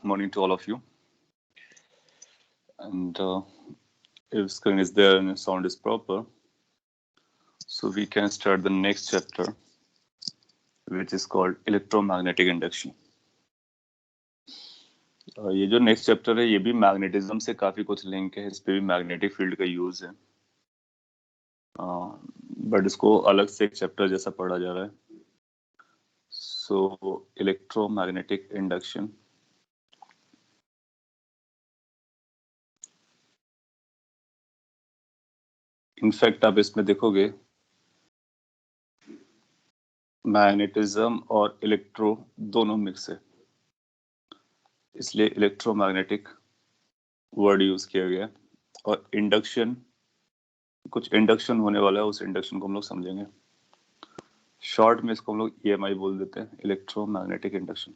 morning to all of you. And if screen is there and sound is proper, so we can start the next chapter, which is called electromagnetic induction. ये जो next chapter है ये भी magnetism से काफी कुछ link है, इस पे भी मैग्नेटिक फील्ड का यूज है, बट इसको अलग से एक चैप्टर जैसा पढ़ा जा रहा है. सो इलेक्ट्रोमैग्नेटिक इंडक्शन. इनफैक्ट आप इसमें देखोगे मैग्नेटिज्म और इलेक्ट्रो दोनों मिक्स है, इसलिए इलेक्ट्रोमैग्नेटिक वर्ड यूज किया गया. और इंडक्शन, कुछ इंडक्शन होने वाला है, उस इंडक्शन को हम लोग समझेंगे. शॉर्ट में इसको हम लोग EMI बोल देते हैं, इलेक्ट्रोमैग्नेटिक इंडक्शन.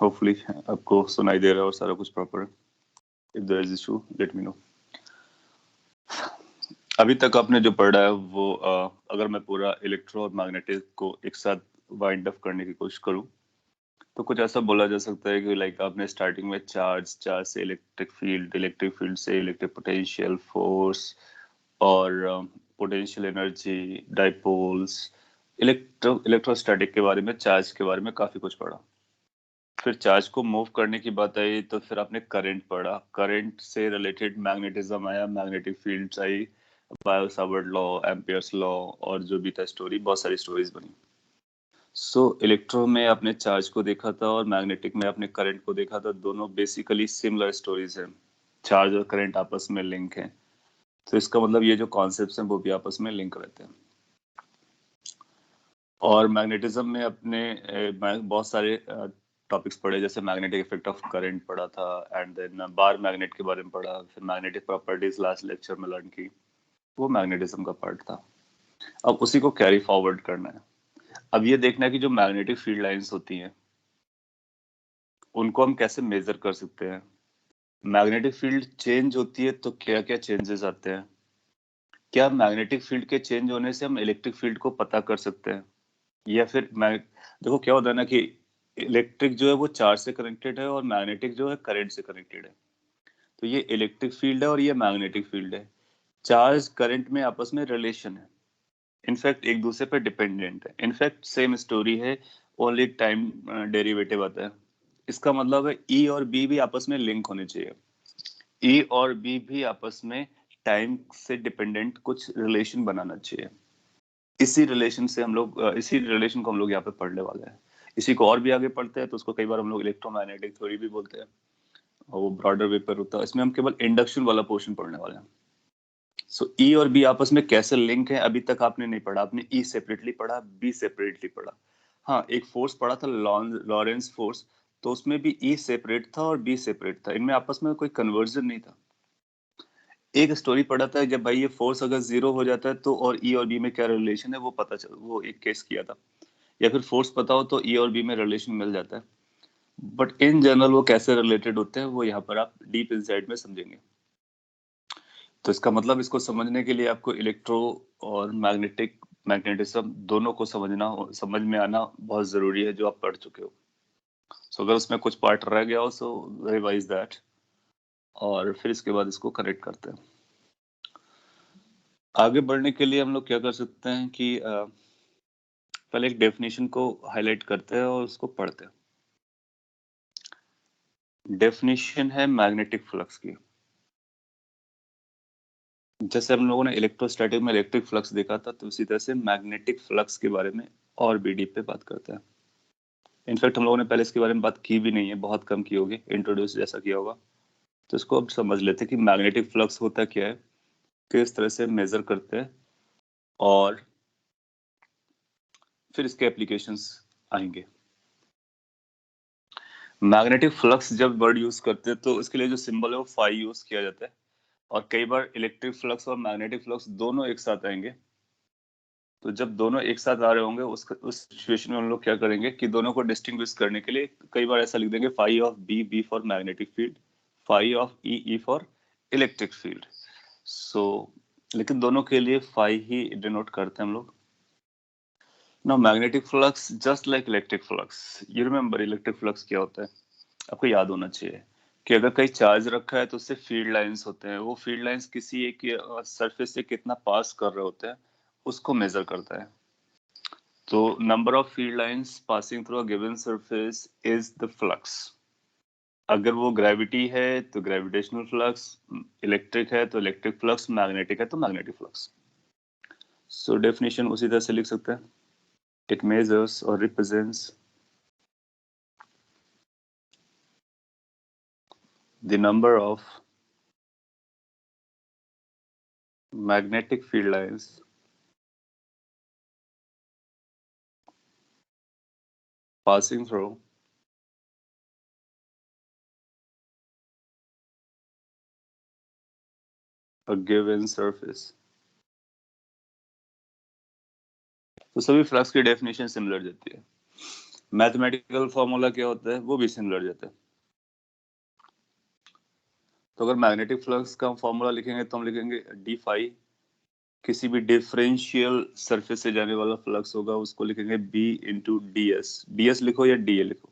होपफुली आपको सुनाई दे रहा है और सारा कुछ प्रॉपर है. If there is issue let me know. अभी तक आपने जो पढ़ा है वो अगर मैं पूरा इलेक्ट्रो और मैग्नेटिक को एक साथ वाइंड अप करने की कोशिश करूं तो कुछ ऐसा बोला जा सकता है कि लाइक आपने स्टार्टिंग में चार्ज से इलेक्ट्रिक फील्ड से इलेक्ट्रिक पोटेंशियल, फोर्स और पोटेंशियल एनर्जी, डाइपोल्स, इलेक्ट्रोस्टैटिक के बारे में, चार्ज के बारे में काफी कुछ पढ़ा. फिर चार्ज को मूव करने की बात आई तो फिर आपने करंट पढ़ा, करंट से रिलेटेड मैग्नेटिज्म आया, मैग्नेटिक फील्ड्स आई, बायो-सावर्ट लॉ, एम्पियर्स लॉ और जो भी था स्टोरी, बहुत सारी स्टोरीज बनी. सो इलेक्ट्रो में आपने चार्ज को देखा था और मैग्नेटिक में आपने करंट को देखा था. दोनों बेसिकली सिमिलर स्टोरीज हैं. चार्ज और करंट आपस में लिंक है, तो इसका मतलब ये जो कॉन्सेप्ट्स हैं वो भी आपस में लिंक रहते हैं. और मैग्नेटिज्म में अपने बहुत सारे टॉपिक्स पढ़े, जैसे मैग्नेटिक इफेक्ट ऑफ करंट पढ़ा था, एंड देन बार मैग्नेट के बारे में पढ़ा, फिर मैग्नेटिक प्रॉपर्टीज लास्ट लेक्चर में लर्न की. वो मैग्नेटिज्म का पार्ट था. अब उसी को कैरी फॉरवर्ड करना है. अब ये देखना है कि जो मैग्नेटिक फील्ड लाइंस होती हैं उनको हम कैसे मेजर कर सकते हैं. मैग्नेटिक फील्ड चेंज होती है तो क्या क्या चेंजेस आते हैं. क्या मैग्नेटिक फील्ड के चेंज होने से हम इलेक्ट्रिक फील्ड को पता कर सकते हैं, या फिर देखो क्या होता है ना कि इलेक्ट्रिक जो है वो चार्ज से कनेक्टेड है और मैग्नेटिक जो है करंट से कनेक्टेड है. तो ये इलेक्ट्रिक फील्ड है और ये मैग्नेटिक फील्ड है. चार्ज करंट में आपस में रिलेशन है, इनफैक्ट एक दूसरे पे डिपेंडेंट है. इनफैक्ट सेम स्टोरी है, ओनली टाइम डेरिवेटिव आता है. इसका मतलब है E और B भी आपस में लिंक होने चाहिए. E और B भी आपस में टाइम से डिपेंडेंट कुछ रिलेशन बनाना चाहिए. इसी रिलेशन को हम लोग यहाँ पे पढ़ने वाले हैं. इसी को और भी आगे पढ़ते हैं तो उसको कई बार हम लोग इलेक्ट्रोमैग्नेटिक थ्योरी भी बोलते हैं, और वो ब्रॉडर वे पर होता है. इसमें हम केवल इंडक्शन वाला पोर्शन पढ़ने वाले हैं. सो E और B आपस में कैसे लिंक है अभी तक आपने नहीं पढ़ा. आपने E सेपरेटली पढ़ा, B सेपरेटली पढ़ा. हाँ, एक फोर्स पढ़ा था लॉरेंस फोर्स, तो उसमें भी E सेपरेट था और B सेपरेट था. इनमें आपस में कोई कन्वर्जन नहीं था. एक स्टोरी पढ़ा था जब भाई ये फोर्स अगर जीरो हो जाता है तो और E और B में क्या रिलेशन है वो पता चल, वो एक केस किया था. या फिर फोर्स पता हो तो E और B में रिलेशन मिल जाता है. बट इन जनरल वो कैसे रिलेटेड होते हैं वो यहाँ पर आप डीप इनसाइड में समझेंगे. तो इसका मतलब इसको समझने के लिए आपको इलेक्ट्रो और मैग्नेटिज्म दोनों को समझ में आना बहुत जरूरी है, जो आप पढ़ चुके हो. सो अगर उसमें कुछ पार्ट रह गया हो सो रिवाइज दैट, और फिर इसके बाद इसको करेक्ट करते हैं. आगे बढ़ने के लिए हम लोग क्या कर सकते हैं कि पहले एक डेफिनेशन को हाईलाइट करते हैं और उसको पढ़ते हैं. डेफिनेशन है मैग्नेटिक फ्लक्स की. जैसे हम लोगों ने इलेक्ट्रोस्टैटिक में इलेक्ट्रिक फ्लक्स देखा था, तो उसी तरह से मैग्नेटिक फ्लक्स के बारे में और भी डीप पे बात करते हैं. इनफैक्ट हम लोगों ने पहले इसके बारे में बात की भी नहीं है, बहुत कम की होगी, इंट्रोड्यूस जैसा किया होगा. तो इसको अब समझ लेते हैं कि मैग्नेटिक फ्लक्स होता क्या है, किस तरह से मेजर करते हैं, और फिर इसके एप्लीकेशंस आएंगे. मैग्नेटिक फ्लक्स जब वर्ड यूज करते हैं तो इसके लिए जो सिंबल है वो फाई यूज किया जाता है. और कई बार इलेक्ट्रिक फ्लक्स और मैग्नेटिक फ्लक्स दोनों एक साथ आएंगे. तो जब दोनों एक साथ आ रहे होंगे उस सिचुएशन में हम लोग क्या करेंगे कि दोनों को डिस्टिंग्विश करने के लिए कई बार ऐसा लिख देंगे phi of B, B for magnetic field, phi of E, E for electric field. So लेकिन दोनों के लिए फाई ही डिनोट करते हैं हम लोग. Now magnetic flux just like electric flux, you remember electric flux क्या होता है, आपको याद होना चाहिए कि अगर कहीं चार्ज रखा है तो उससे फील्ड लाइंस होते हैं, वो फील्ड लाइंस किसी एक सरफेस से कितना पास कर रहे होते हैं उसको मेजर करता है। तो number of field lines passing through a given surface is the flux. अगर वो ग्रेविटी है तो ग्रेविटेशनल फ्लक्स, इलेक्ट्रिक है तो इलेक्ट्रिक फ्लक्स, मैग्नेटिक है तो मैग्नेटिक फ्लक्स। सो डेफिनेशन उसी तरह से लिख सकते हैं, इट मेजर्स और represents the number of magnetic field lines passing through a given surface। तो सभी फ्लक्स की डेफिनेशन सिमिलर जाती है, मैथमेटिकल फॉर्मूला क्या होता है वो भी सिमिलर जाता है। तो अगर मैग्नेटिक फ्लक्स का फॉर्मूला लिखेंगे तो हम लिखेंगे डी फाई, किसी भी डिफरेंशियल सरफेस से जाने वाला फ्लक्स होगा उसको लिखेंगे B into D S. D S लिखो या डी ए लिखो,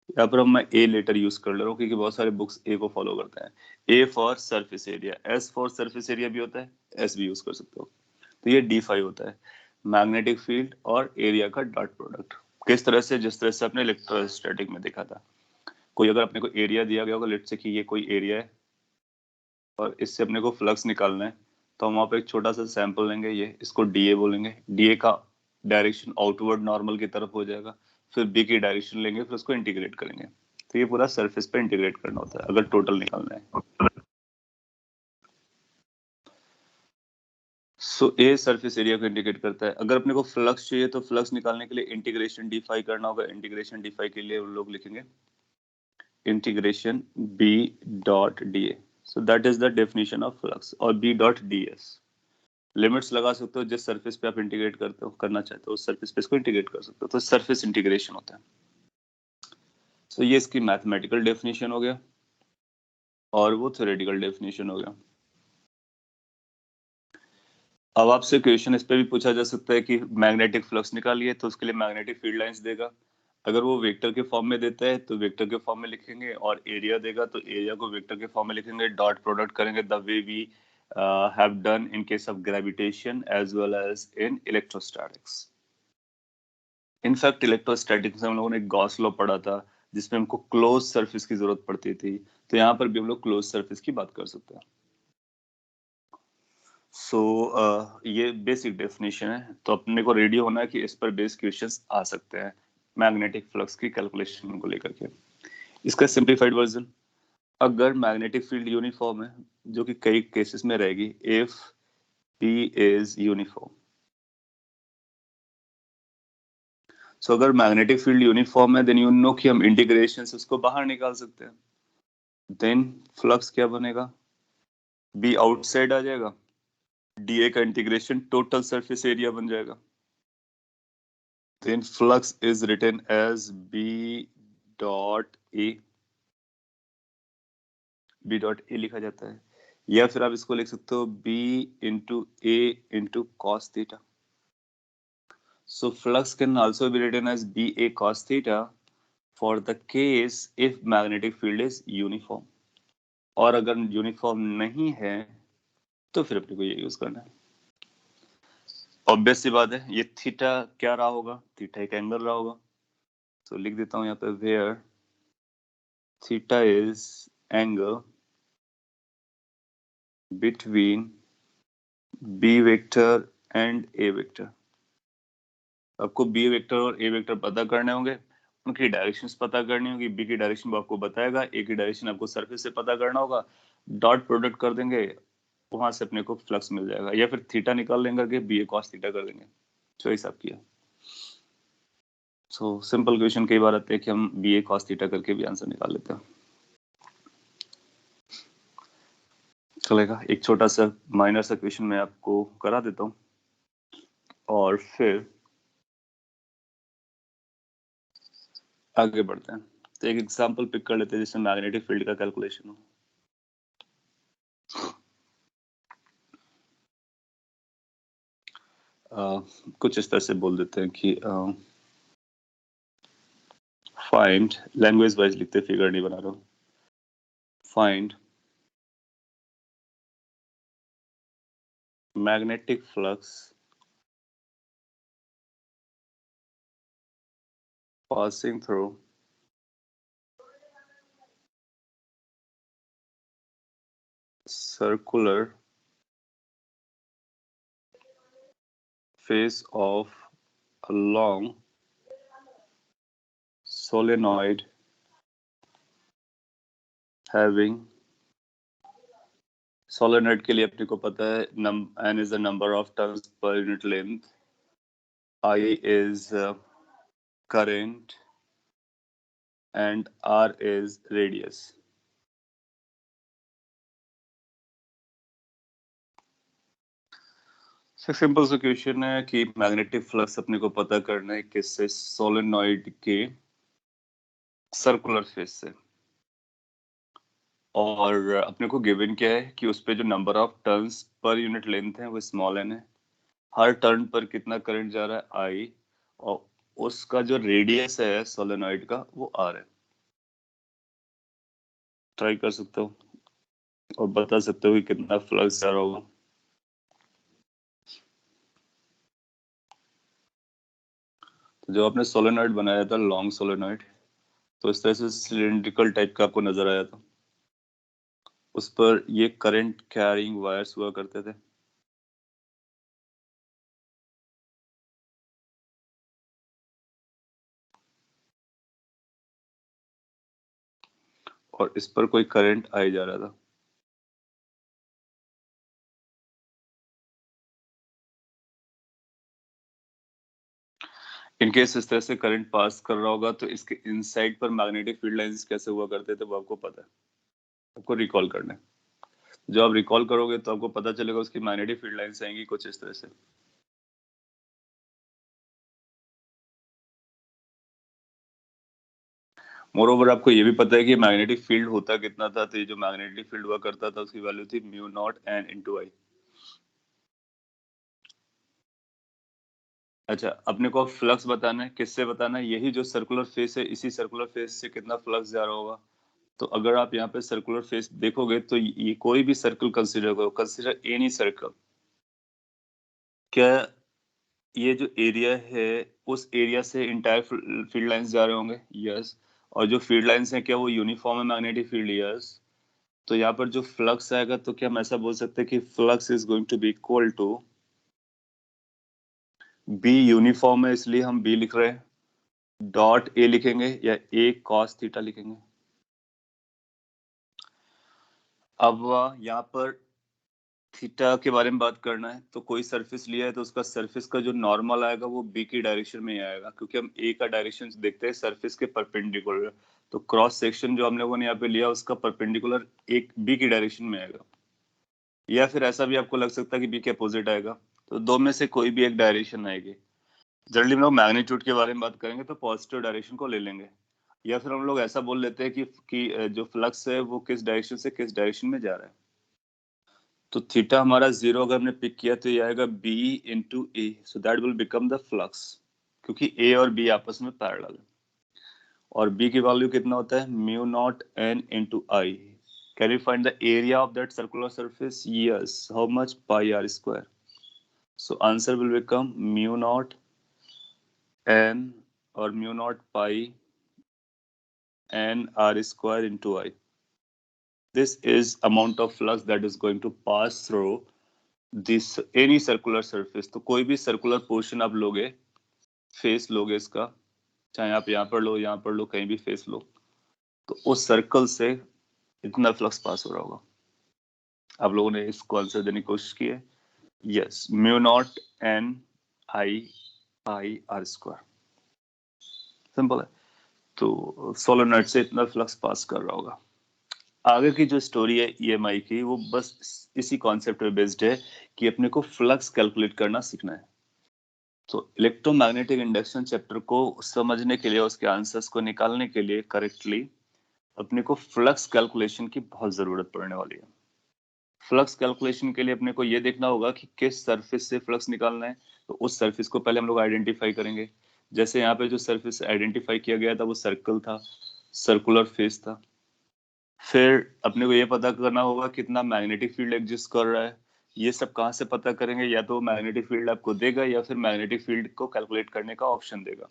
यहाँ पर मैं ए लेटर यूज कर ले रहा हूँ क्योंकि बहुत सारे बुक्स ए को फॉलो करते हैं। A for surface area, S for surface area भी होता है, एस भी यूज कर सकते हो। तो ये डी फाई होता है मैग्नेटिक फील्ड और एरिया का डॉट प्रोडक्ट। किस तरह से, जिस तरह से अपने इलेक्ट्रोस्टैटिक में देखा था, कोई अगर अपने को एरिया दिया गया होगा, लेट से कि ये कोई एरिया है और इससे अपने को फ्लक्स निकालना है, तो हम वहाँ पे एक छोटा सा सैंपल लेंगे, ये इसको डीए बोलेंगे। डीए का डायरेक्शन आउटवर्ड नॉर्मल की तरफ हो जाएगा, फिर बी की डायरेक्शन लेंगे, फिर उसको इंटीग्रेट करेंगे। तो ये पूरा सरफेस पे इंटीग्रेट करना होता है अगर टोटल निकालना है। सो ए सरफेस एरिया को इंडिकेट करता है। अगर अपने को फ्लक्स चाहिए तो फ्लक्स निकालने के लिए इंटीग्रेशन डिफाई करना होगा। इंटीग्रेशन डिफाई के लिए हम लोग लिखेंगे integration B dot D A. So that is the definition of flux. और B dot D S limits लगा सकते हो, जिस सरफेस पे आप इंटीग्रेट करते हो करना चाहते हो उस सरफेस पे इसको इंटीग्रेट कर सकते हो, तो सरफेस इंटीग्रेशन होता है। सो ये इसकी मैथमेटिकल डेफिनेशन हो गया और वो थ्योरेटिकल डेफिनेशन हो गया। अब आपसे क्वेश्चन इस पे भी पूछा जा सकता है कि मैग्नेटिक फ्लक्स निकालिए, तो उसके लिए मैग्नेटिक फील्ड लाइंस देगा। अगर वो वेक्टर के फॉर्म में देता है तो वेक्टर के फॉर्म में लिखेंगे, और एरिया देगा तो एरिया को वेक्टर के फॉर्म में लिखेंगे, डॉट प्रोडक्ट करेंगे the way we have done in case of gravitation as well as in electrostatics. In fact electrostatics में हम लोगों ने गॉस लॉ पढ़ा था जिसमें हमको क्लोज सरफेस की जरूरत पड़ती थी, तो यहाँ पर भी हम लोग क्लोज सरफेस की बात कर सकते हैं। सो ये बेसिक डेफिनेशन है, तो अपने को रेडी होना है कि इस पर बेस्ड क्वेश्चंस आ सकते हैं मैग्नेटिक फ्लक्स की कैलकुलेशन को लेकर के। इसका सिंप्लीफाइड वर्जन, अगर मैग्नेटिक फील्ड यूनिफॉर्म है, जो कि कई केसेस में रहेगी, इफ पी इज यूनिफॉर्म। सो अगर मैग्नेटिक फील्ड यूनिफॉर्म है देन यू नो कि हम इंटीग्रेशन से उसको बाहर निकाल सकते हैं। देन फ्लक्स क्या बनेगा, बी आउटसाइड आ जाएगा, डीए का इंटीग्रेशन टोटल सरफेस एरिया बन जाएगा। Then flux is written as B dot A, B dot A लिखा जाता है, या फिर आप इसको लिख सकते हो B into A into cos theta. So flux can also be written as B A cos theta for the case if magnetic field is uniform. और अगर यूनिफॉर्म नहीं है तो फिर अपने को ये यूज करना है। ऑब्वियस सी बात है, ये थीटा क्या रहा होगा, थीटा एक एंगल रहा होगा। तो लिख देता हूं यहाँ पे where theta is angle between B vector and A vector. आपको बी वेक्टर और ए वेक्टर पता करने होंगे, उनकी डायरेक्शंस पता करनी होगी। बी की डायरेक्शन वो आपको बताएगा, ए की डायरेक्शन आपको सरफेस से पता करना होगा, डॉट प्रोडक्ट कर देंगे, वहां से अपने को फ्लक्स मिल जाएगा। या फिर थीटा निकाल लेंगे कि बी ए कॉस थीटा कर देंगे, चॉइस आपकी है। सो सिंपल क्वेश्चन कई बार आते हैं कि हम बी ए कॉस थीटा करके भी आंसर निकाल लेते हैं। चलेगा, एक छोटा सा माइनर सा क्वेश्चन मैं आपको करा देता हूँ और फिर आगे बढ़ते हैं। तो एक एग्जांपल पिक कर लेते हैं जिसमें मैग्नेटिक फील्ड का कैलकुलेशन हो। कुछ इस तरह से बोल देते हैं कि फाइंड, लैंग्वेज वाइज लिखते, फिगर नहीं बना रहा हूँ, find magnetic flux passing through circular face of a long solenoid having, solenoid के लिए अपने को पता है n is the number of turns per unit length, I is current and R is radius. Simple सा क्वेश्चन है कि magnetic flux अपने को पता करना है किससे, सोलेनॉइड के सर्कुलर फेस से, और अपने को गिवन क्या है कि उस पे जो number of turns per unit length है वो स्मॉल एन है, हर टर्न पर कितना करंट जा रहा है आई, और उसका जो रेडियस है सोलेनॉइड का वो आर है। ट्राई कर सकते हो और बता सकते हो कि कितना फ्लक्स जा रहा होगा। तो जब आपने सोलेनॉइड बनाया था, लॉन्ग सोलेनॉइड, तो इस तरह से सिलिंड्रिकल टाइप का आपको नजर आया था, उस पर ये करंट कैरिंग वायर्स हुआ करते थे। और इस पर कोई करंट आई जा रहा था। इनकेस इस तरह से करंट पास कर रहा होगा तो इसके इनसाइड पर मैग्नेटिक फील्ड लाइंस कैसे हुआ करते थे वो आपको पता है, आपको रिकॉल करना है। जब आप रिकॉल करोगे तो आपको पता चलेगा उसकी मैग्नेटिक फील्ड लाइंस आएंगी कुछ इस तरह से। मोरोवर आपको ये भी पता है कि मैग्नेटिक फील्ड होता कितना था, तो ये जो मैग्नेटिक फील्ड हुआ करता था उसकी वैल्यू थी mu not an into I. अच्छा, अपने को फ्लक्स बताना है, किससे बताना है, यही जो सर्कुलर फेस है इसी सर्कुलर फेस से कितना फ्लक्स जा रहा होगा। तो अगर आप यहाँ पे सर्कुलर फेस देखोगे तो ये कोई भी सर्कल कंसीडर करो, कंसीडर एनी सर्कल, क्या ये जो एरिया है उस एरिया से इंटायर फील्ड लाइंस जा रहे होंगे? यस। और जो फील्ड लाइंस हैं क्या वो यूनिफॉर्म है मैग्नेटिक फील्ड? यस। तो यहाँ पर जो फ्लक्स आएगा तो क्या हम ऐसा बोल सकते हैं कि flux is going to be equal to, B uniform है इसलिए हम बी लिख रहे हैं, डॉट ए लिखेंगे या ए कॉस थीटा लिखेंगे। अब यहाँ पर थीटा के बारे में बात करना है, तो कोई सरफेस लिया है तो उसका सरफेस का जो नॉर्मल आएगा वो बी की डायरेक्शन में ही आएगा, क्योंकि हम ए का डायरेक्शन देखते हैं सरफेस के परपेंडिकुलर। तो क्रॉस सेक्शन जो हम लोगों ने यहाँ पे लिया उसका परपेंडिकुलर एक बी की डायरेक्शन में आएगा, या फिर ऐसा भी आपको लग सकता है कि बी के अपोजिट आएगा। तो दो में से कोई भी एक डायरेक्शन आएगी। जनरली हम लोग मैग्नीट्यूड के बारे में बात करेंगे तो पॉजिटिव डायरेक्शन को ले लेंगे, या फिर हम लोग ऐसा बोल लेते हैं कि जो फ्लक्स है वो किस डायरेक्शन से किस डायरेक्शन में जा रहा है। तो थीटा हमारा 0 अगर हमने पिक किया तो ये आएगा b into A, so that will become the flux, क्योंकि a और b आपस में पैरेलल है। और b की वैल्यू कितना होता है? Mu naught n into I. Can you find the area of that circular surface? Yes. How much? Pi are square. So answer will become mu naught n और mu naught pi n r square into I. This is amount of flux that is going to pass through this any circular surface। तो कोई भी circular portion आप लोगे, face लोगे इसका, चाहे आप यहाँ पर लो यहाँ पर लो कहीं भी फेस लो, तो उस सर्कल से इतना फ्लक्स पास हो रहा होगा। आप लोगों ने इसको आंसर देने की कोशिश की है? Yes, mu not an I I R square, simple है। तो सोलेनॉइड से इतना फ्लक्स पास कर रहा होगा। आगे की जो स्टोरी है ईएमआई की, वो बस इसी कॉन्सेप्ट पे बेस्ड है कि अपने को फ्लक्स कैलकुलेट करना सीखना है। तो इलेक्ट्रोमैग्नेटिक इंडक्शन चैप्टर को समझने के लिए, उसके आंसर्स को निकालने के लिए करेक्टली अपने को फ्लक्स कैलकुलेशन की बहुत जरूरत पड़ने वाली है। फ्लक्स कैलकुलेशन के लिए अपने को ये देखना होगा कि किस सरफेस से फ्लक्स निकालना है, तो उस सरफेस को पहले हम लोग आइडेंटिफाई करेंगे। जैसे यहाँ पे जो सरफेस आइडेंटिफाई किया गया था वो सर्कल था, सर्कुलर फेस था। फिर अपने को ये पता करना होगा कितना मैग्नेटिक फील्ड एग्जिस्ट कर रहा है। ये सब कहाँ से पता करेंगे, या तो मैग्नेटिक फील्ड आपको देगा या फिर मैग्नेटिक फील्ड को कैलकुलेट करने का ऑप्शन देगा।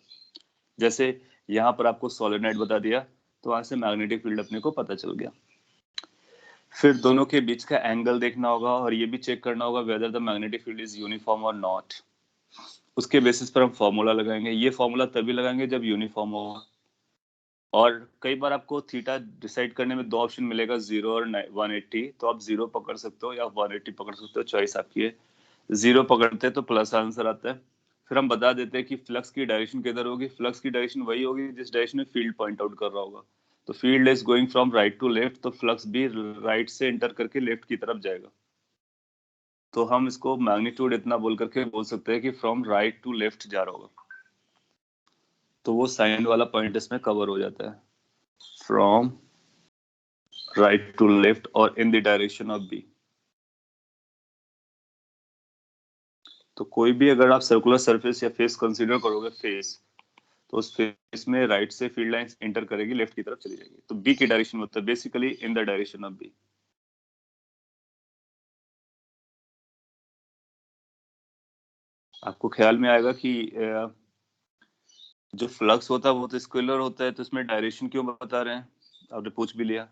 जैसे यहाँ पर आपको सोलेनोइड बता दिया, तो वहां से मैग्नेटिक फील्ड अपने को पता चल गया। फिर दोनों के बीच का एंगल देखना होगा और ये भी चेक करना होगा whether the magnetic field is uniform और नॉट। उसके बेसिस पर हम फॉर्मूला लगाएंगे। ये फॉर्मूला तभी लगाएंगे जब यूनिफॉर्म होगा। और कई बार आपको थीटा डिसाइड करने में दो ऑप्शन मिलेगा, 0 और 180, तो आप 0 पकड़ सकते हो या 180 पकड़ सकते हो, चॉइस आपकी है। 0 पकड़ते हैं तो प्लस आंसर आता है। फिर हम बता देते हैं कि फ्लक्स की डायरेक्शन किधर होगी। फ्लक्स की डायरेक्शन वही होगी जिस डायरेक्शन में फील्ड पॉइंट आउट कर रहा होगा। तो field is going from right to left, तो फ्लक्स भी राइट से एंटर करके लेफ्ट की तरफ जाएगा। तो हम इसको मैग्नीट्यूड इतना बोल करके बोल सकते हैं कि फ्रॉम राइट टू लेफ्ट जा रहा होगा। तो वो साइन वाला पॉइंट इसमें कवर हो जाता है, फ्रॉम राइट टू लेफ्ट और in the direction of B. तो कोई भी अगर आप सर्कुलर सरफेस या फेस कंसीडर करोगे, फेस, तो उस फेस में राइट से फील्ड लाइंस एंटर करेगी, लेफ्ट की तरफ चली जाएगी। तो बी की डायरेक्शन में होता है basically in the direction of B. आपको ख्याल में आएगा कि जो फ्लक्स होता है वो तो स्केलर होता है, तो इसमें डायरेक्शन क्यों बता रहे हैं, आपने पूछ भी लिया।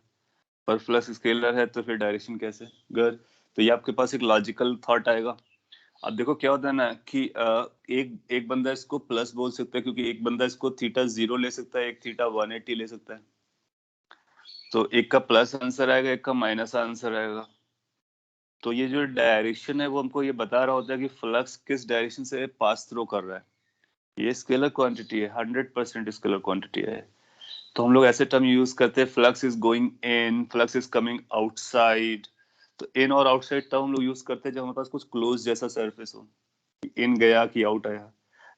पर फ्लक्स स्केलर है तो फिर डायरेक्शन कैसे, गुड। तो ये आपके पास एक लॉजिकल थॉट आएगा। अब देखो क्या होता है ना कि एक एक बंदा इसको प्लस बोल सकता है, क्योंकि एक बंदा इसको थीटा 0 ले सकता है, एक थीटा 180 ले सकता है। तो एक का प्लस आंसर आएगा, एक का माइनस आंसर आएगा। तो ये जो डायरेक्शन है वो हमको ये बता रहा होता है कि फ्लक्स किस डायरेक्शन से पास थ्रू कर रहा है। ये स्केलर क्वांटिटी है, 100% स्केलर क्वांटिटी है। तो हम लोग ऐसे टर्म यूज करते हैं, flux is going in, flux is coming outside. तो इन और आउटसाइड टर्म हम लोग यूज करते हैं जब हमारे पास कुछ क्लोज जैसा सरफेस हो, इन गया कि आउट आया।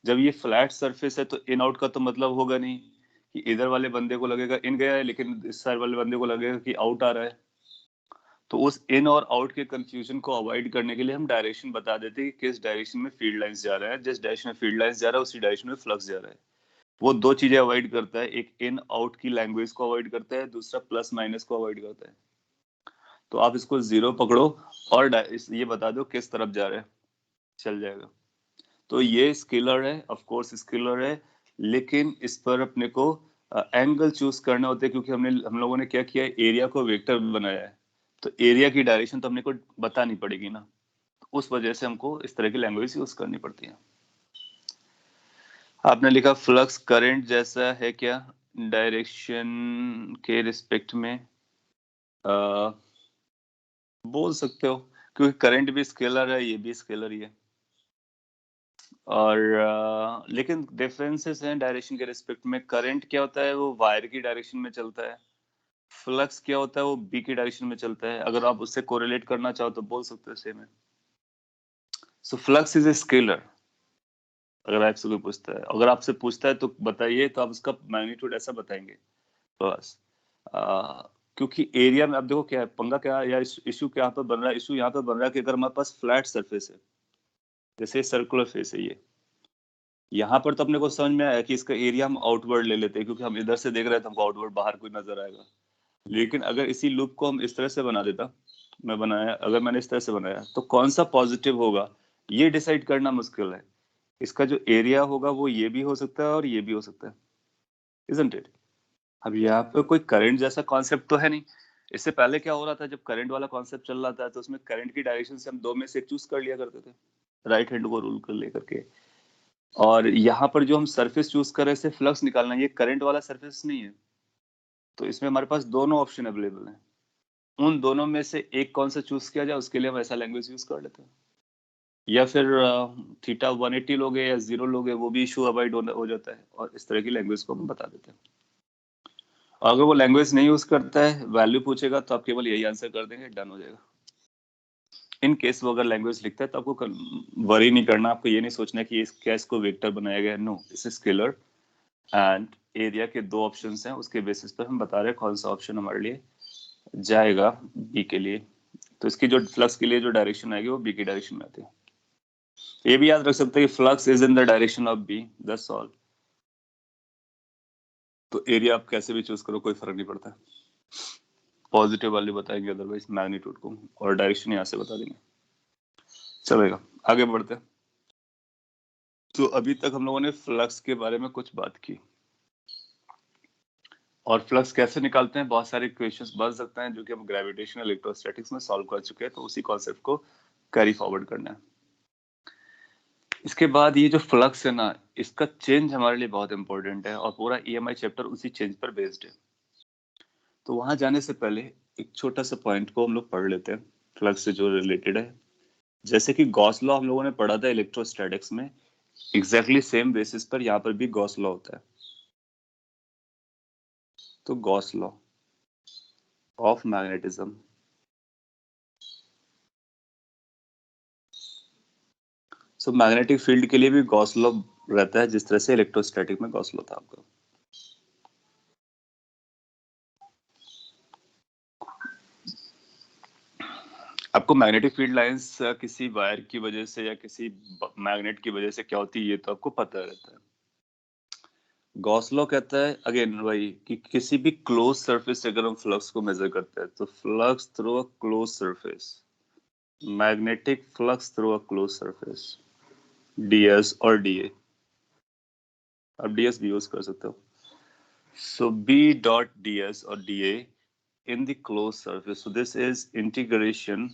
जब ये फ्लैट सरफेस है तो इन आउट का तो मतलब होगा नहीं कि इधर वाले बंदे को लगेगा इन गया है, लेकिन इस साइड वाले बंदे को लगेगा कि आउट आ रहा है। तो उस इन और आउट के कंफ्यूजन को अवॉइड करने के लिए हम डायरेक्शन बता देते हैं कि किस डायरेक्शन में फील्ड लाइंस जा रहा है। जिस डायरेक्शन में फील्ड लाइंस जा रहा है उसी डायरेक्शन में फ्लक्स जा रहा है। वो दो चीजें अवॉइड करता है, एक इन आउट की लैंग्वेज को अवॉइड करता है, दूसरा प्लस माइनस को अवॉइड करता है। तो आप इसको 0 पकड़ो और ये बता दो किस तरफ जा रहा है, चल जाएगा। तो ये स्केलर है, ऑफ कोर्स स्केलर है, लेकिन इस पर अपने को एंगल चूज करना होता है, क्योंकि हम लोगों ने क्या किया है, एरिया को वेक्टर बनाया है। तो एरिया की डायरेक्शन तो अपने को बतानी पड़ेगी ना, उस वजह से हमको इस तरह की लैंग्वेज यूज करनी पड़ती है। आपने लिखा फ्लक्स करंट जैसा है क्या डायरेक्शन के रिस्पेक्ट में, बोल सकते हो, क्योंकि करंट भी स्केलर है, ये भी स्केलर ही है। और लेकिन डिफरेंसेस हैं डायरेक्शन के रिस्पेक्ट में। करंट क्या होता है, वो वायर की डायरेक्शन में चलता है। फ्लक्स क्या होता है, वो बी की डायरेक्शन में चलता है। अगर आप उससे कोरिलेट करना चाहो तो बोल सकते हो सेम है। So flux is a scalar. अगर आपसे कोई पूछता है, अगर आपसे पूछता है तो बताइए, तो आप उसका मैग्नीट्यूड ऐसा बताएंगे बस। क्योंकि एरिया में अब देखो क्या है पंगा, क्या है, या इशू क्या पर बन रहा है, इशू यहाँ पर बन रहा है कि अगर हमारे पास फ्लैट सरफेस है, जैसे सर्कुलर फेस है ये, यहाँ पर तो अपने को समझ में आया कि इसका एरिया हम आउटवर्ड ले लेते हैं, क्योंकि हम इधर से देख रहे हैं तो हमको आउटवर्ड बाहर कोई नजर आएगा। लेकिन अगर इसी लूप को हम इस तरह से बना देता, अगर मैंने इस तरह से बनाया, तो कौन सा पॉजिटिव होगा ये डिसाइड करना मुश्किल है। इसका जो एरिया होगा वो ये भी हो सकता है और ये भी हो सकता है, इजंट इट। अब यहाँ पे कोई करंट जैसा कॉन्सेप्ट तो है नहीं। इससे पहले क्या हो रहा था, जब करंट वाला कॉन्सेप्ट चल रहा था तो उसमें करंट की डायरेक्शन से हम दो में से एक चूज कर लिया करते थे, राइट हैंड को रूल कर लेकर के। और यहाँ पर जो हम सरफेस चूज कर रहे थे फ्लक्स निकालना, ये करंट वाला सरफेस नहीं है। तो इसमें हमारे पास दोनों ऑप्शन अवेलेबल हैं। उन दोनों में से एक कौन सा चूज किया जाए, उसके लिए हम ऐसा लैंग्वेज यूज कर लेते हैं। या फिर थीटा 180 लोगे या 0 लोगे, वो भी इशू अवॉइड हो जाता है, और इस तरह की लैंग्वेज को हम बता देते हैं। और अगर वो लैंग्वेज नहीं यूज करता है, वैल्यू पूछेगा, तो आप केवल यही आंसर कर देंगे, डन हो जाएगा। इन केस वो अगर लैंग्वेज लिखता है तो आपको वरी नहीं करना, आपको ये नहीं सोचना कि क्या इसको वेक्टर बनाया गया है। No, it's scalar and area के दो ऑप्शंस हैं, उसके बेसिस पर हम बता रहे हैं कौन सा ऑप्शन हमारे लिए जाएगा बी के लिए। तो इसकी जो फ्लक्स के लिए जो डायरेक्शन आएगी वो बी की डायरेक्शन में आती है। ये भी याद रख सकते हैं कि flux is in the direction of B, that's all. तो एरिया आप कैसे भी चूज करो कोई फर्क नहीं पड़ता, पॉजिटिव वैल्यू बताएंगे अदरवाइज मैग्नीट्यूड को, और डायरेक्शन यहाँ से बता देंगे, चलेगा। आगे बढ़ते हैं। तो अभी तक हम लोगों ने फ्लक्स के बारे में कुछ बात की, और फ्लक्स कैसे निकालते हैं, बहुत सारे क्वेश्चंस बन सकते हैं जो कि हम ग्रेविटेशनल इलेक्ट्रोस्टैटिक्स में सॉल्व कर चुके हैं, तो उसी कॉन्सेप्ट को कैरी फॉरवर्ड करना है। इसके बाद ये जो फ्लक्स है ना, इसका चेंज हमारे लिए बहुत इंपॉर्टेंट है, और पूरा EMI चैप्टर उसी चेंज पर बेस्ड है। तो वहां जाने से पहले एक छोटा सा पॉइंट को हम लोग पढ़ लेते हैं फ्लक्स से जो रिलेटेड है। जैसे कि गॉस लॉ हम लोगों ने पढ़ा था इलेक्ट्रोस्टैटिक्स में, एग्जैक्टली सेम बेसिस पर यहाँ पर भी गॉस लॉ होता है। तो Gauss law of magnetism, so magnetic field के लिए भी गॉस लॉ रहता है, जिस तरह से इलेक्ट्रोस्टैटिक में गॉस लॉ था आपका। आपको मैग्नेटिक फील्ड लाइंस किसी वायर की वजह से या किसी मैग्नेट की वजह से क्या होती है ये तो आपको पता रहता है। गॉस लॉ कहता है अगेन वही कि किसी भी क्लोज सरफेस से अगर हम फ्लक्स को मेजर करते हैं तो flux through a close surface, magnetic flux through a close surface, ds और da, आप ds भी यूज कर सकते हो। सो b डॉट ds और da in the closed surface, so this is integration।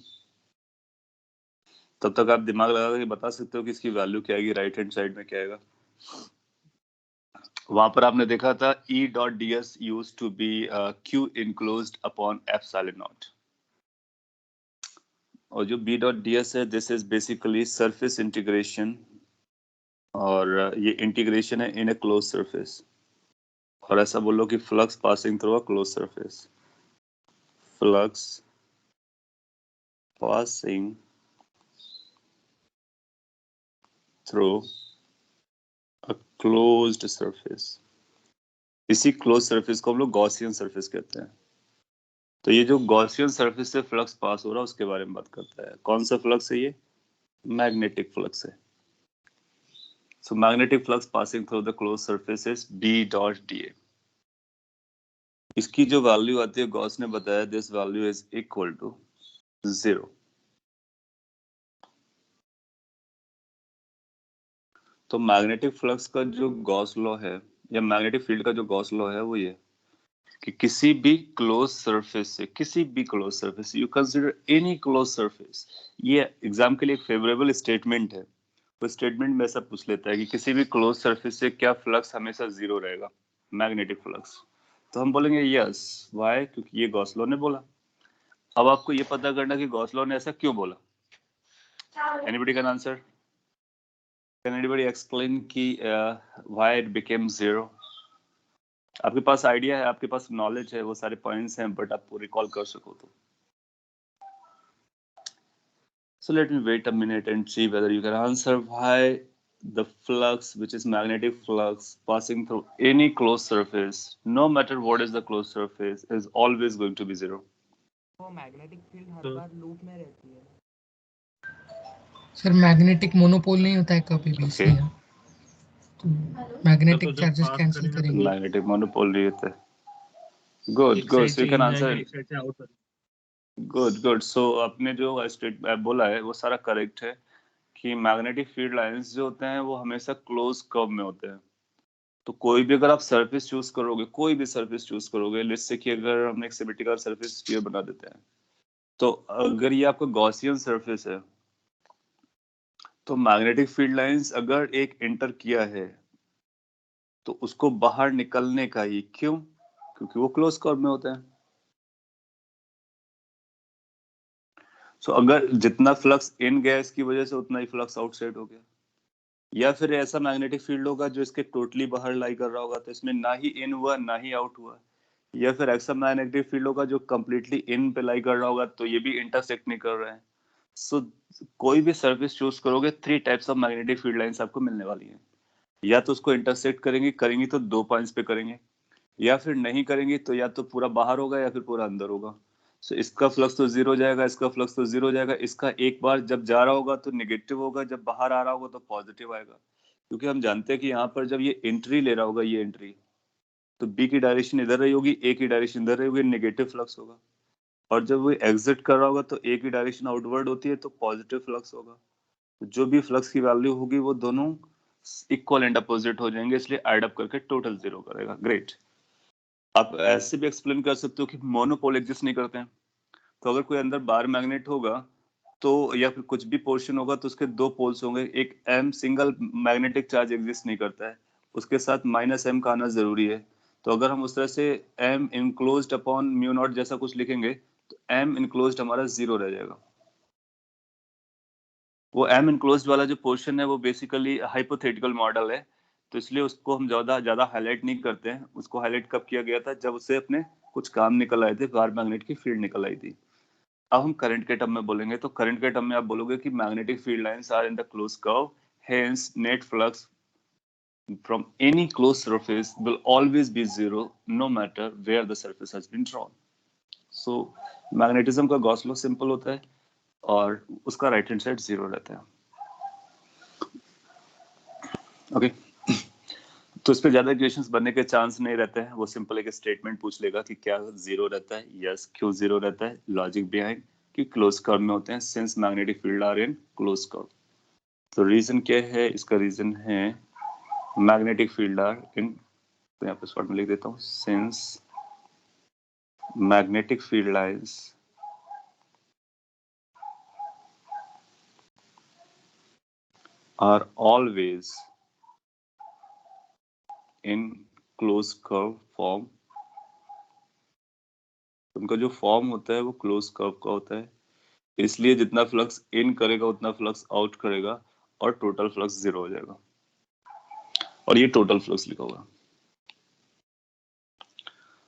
तब तक आप दिमाग लगा के बता सकते हो कि इसकी वैल्यू क्या आएगी, राइट हैंड साइड में क्या आएगा। वहां पर आपने देखा था E dot ds use to be q enclosed upon epsilon naught, और जो B डॉट ds है this is basically surface integration, और ये इंटीग्रेशन है इन ए क्लोज सरफेस। और ऐसा बोलो कि flux passing through a close surface, flux passing through a closed surface. इसी क्लोज सरफेस को हम लोग गॉसियन सरफेस कहते हैं। तो ये जो गॉसियन सरफेस से फ्लक्स पास हो रहा है उसके बारे में बात करता है। कौन सा फ्लक्स है ये? मैग्नेटिक फ्लक्स है। So magnetic flux passing through the close surface is B dot da। इसकी जो वैल्यू आती है गॉस ने बताया this value is equal to 0। तो मैग्नेटिक फ्लक्स का जो गॉस लॉ है या मैग्नेटिक फील्ड का जो गॉस लॉ है वो ये कि किसी भी क्लोज सरफेस से, किसी भी close surface, you consider any close surface, ये एग्जाम के लिए एक फेवरेबल स्टेटमेंट है। वो स्टेटमेंट में ऐसा पूछ लेता है कि किसी भी क्लोज सरफेस से क्या फ्लक्स हमेशा 0 रहेगा, मैग्नेटिक फ्लक्स। तो हम बोलेंगे यस, व्हाई, क्योंकि ये गॉस लॉ ने बोला। अब आपको ये पता करना कि गॉस लॉ ने ऐसा क्यों बोला। Anybody can answer? Can anybody explain कि व्हाई इट बिकेम 0? आपके पास आइडिया है, आपके पास नॉलेज है, वो सारे पॉइंट्स हैं, बट आपको रिकॉल कर सको तो। So let me wait a minute and see whether you can answer why the flux, which is magnetic flux passing through any closed surface, no matter what is the closed surface, is always going to be 0. वो magnetic field हर बार loop में रहती है। Sir magnetic monopole नहीं होता है कभी भी, Okay. इसलिए तो मैग्नेटिक चार्जेस कैंसिल करेंगे। Magnetic monopole नहीं होता है। Good, good. So you can answer. Good. So आपने जो स्टेट बोला है वो सारा करेक्ट है कि मैग्नेटिक फील्ड लाइंस जो होते हैं वो हमेशा क्लोज कर्व में होते हैं। तो कोई भी अगर आप सरफेस चूज करोगे, कोई भी सरफेस चूज करोगे, लेट्स से कि अगर हम एक सिमेट्रिकल सरफेस स्फीयर बना देते हैं, तो अगर ये आपका गॉसियन सरफेस है तो मैग्नेटिक फील्ड लाइंस अगर एक एंटर किया है तो उसको बाहर निकलने का ही, क्यों? क्योंकि वो क्लोज कर्व में होता है। सो अगर जितना फ्लक्स इन गया इसकी वजह से उतना ही फ्लक्स आउटसाइड हो गया, या फिर ऐसा मैग्नेटिक फील्ड होगा जो इसके टोटली बाहर लाई कर रहा होगा, तो इसमें ना ही इन हुआ ना ही आउट हुआ, या फिर ऐसा मैग्नेटिक फील्ड होगा जो कम्प्लीटली इन पे लाई कर रहा होगा, तो ये भी इंटरसेक्ट नहीं कर रहे हैं। सो कोई भी सर्फेस चूज करोगे, 3 types of magnetic field lines आपको मिलने वाली हैं। या तो उसको इंटरसेक्ट करेंगी तो 2 पॉइंट्स पे करेंगे, या फिर नहीं करेंगी तो या तो पूरा बाहर होगा या फिर पूरा अंदर होगा। सो इसका फ्लक्स तो जीरो जाएगा, इसका फ्लक्स तो जीरो जाएगा, इसका एक बार जब जा रहा होगा तो नेगेटिव होगा, जब बाहर आ रहा होगा तो पॉजिटिव आएगा, क्योंकि हम जानते हैं कि यहाँ पर जब ये एंट्री ले रहा होगा, ये एंट्री, तो बी की डायरेक्शन इधर रही होगी, ए की डायरेक्शन इधर रही होगी, नेगेटिव फ्लक्स होगा। और जब वो एग्जिट कर रहा होगा तो ए की डायरेक्शन आउटवर्ड होती है, तो पॉजिटिव फ्लक्स होगा। तो जो भी फ्लक्स की वैल्यू होगी वो दोनों इक्वल एंड अपोजिट हो जाएंगे, इसलिए ऐड अप करके टोटल जीरो करेगा। ग्रेट। आप ऐसे भी एक्सप्लेन कर सकते हो कि मोनोपोल एग्जिस्ट नहीं करते हैं। तो अगर कोई अंदर बार मैग्नेट होगा तो, या फिर कुछ भी पोर्शन होगा, तो उसके दो पोल्स होंगे। एक am single magnetic charge exist नहीं करता है, उसके साथ माइनस एम का आना जरूरी है। तो अगर हम उस तरह से M enclosed upon mu naught जैसा कुछ लिखेंगे तो एम इनक्लोज्ड हमारा जीरो रह जाएगा। वो एम इनक्लोज्ड वाला जो पोर्शन है वो बेसिकली हाइपोथेटिकल मॉडल है, तो इसलिए उसको हम ज्यादा ज्यादा हाईलाइट नहीं करते हैं। उसको हाईलाइट कब किया गया था, जब उससे अपने कुछ काम निकल आए थे, बार मैग्नेट की फील्ड निकल आई थी। अब हम करंट के टर्म में बोलेंगे, तो करंट के टर्म में आप बोलोगे कि magnetic field lines are in the close curve, hence net flux from any closed surface will always be zero no matter where the surface has been drawn. So magnetism का Gauss law simple होता है और उसका right hand side zero रहता है। Okay तो इस पे ज्यादा इक्वेशंस बनने के चांस नहीं रहते हैं। वो सिंपल एक स्टेटमेंट पूछ लेगा कि क्या जीरो रहता है, यस क्यों जीरो रहता है, लॉजिक बिहाइंड कि क्लोज कर्व में होते हैं, since magnetic field are in close curve. तो रीजन क्या है, इसका रीजन है मैग्नेटिक फील्ड आर इन, तो यहाँ पे शॉर्ट में लिख देता हूँ, since magnetic field lines are always in closed curve form। उनका जो फॉर्म होता है वो क्लोज कर्व का होता है, इसलिए जितना फ्लक्स इन करेगा उतना फ्लक्स आउट करेगा और टोटल फ्लक्स जीरो हो जाएगा। और ये टोटल फ्लक्स लिखा हुआ है।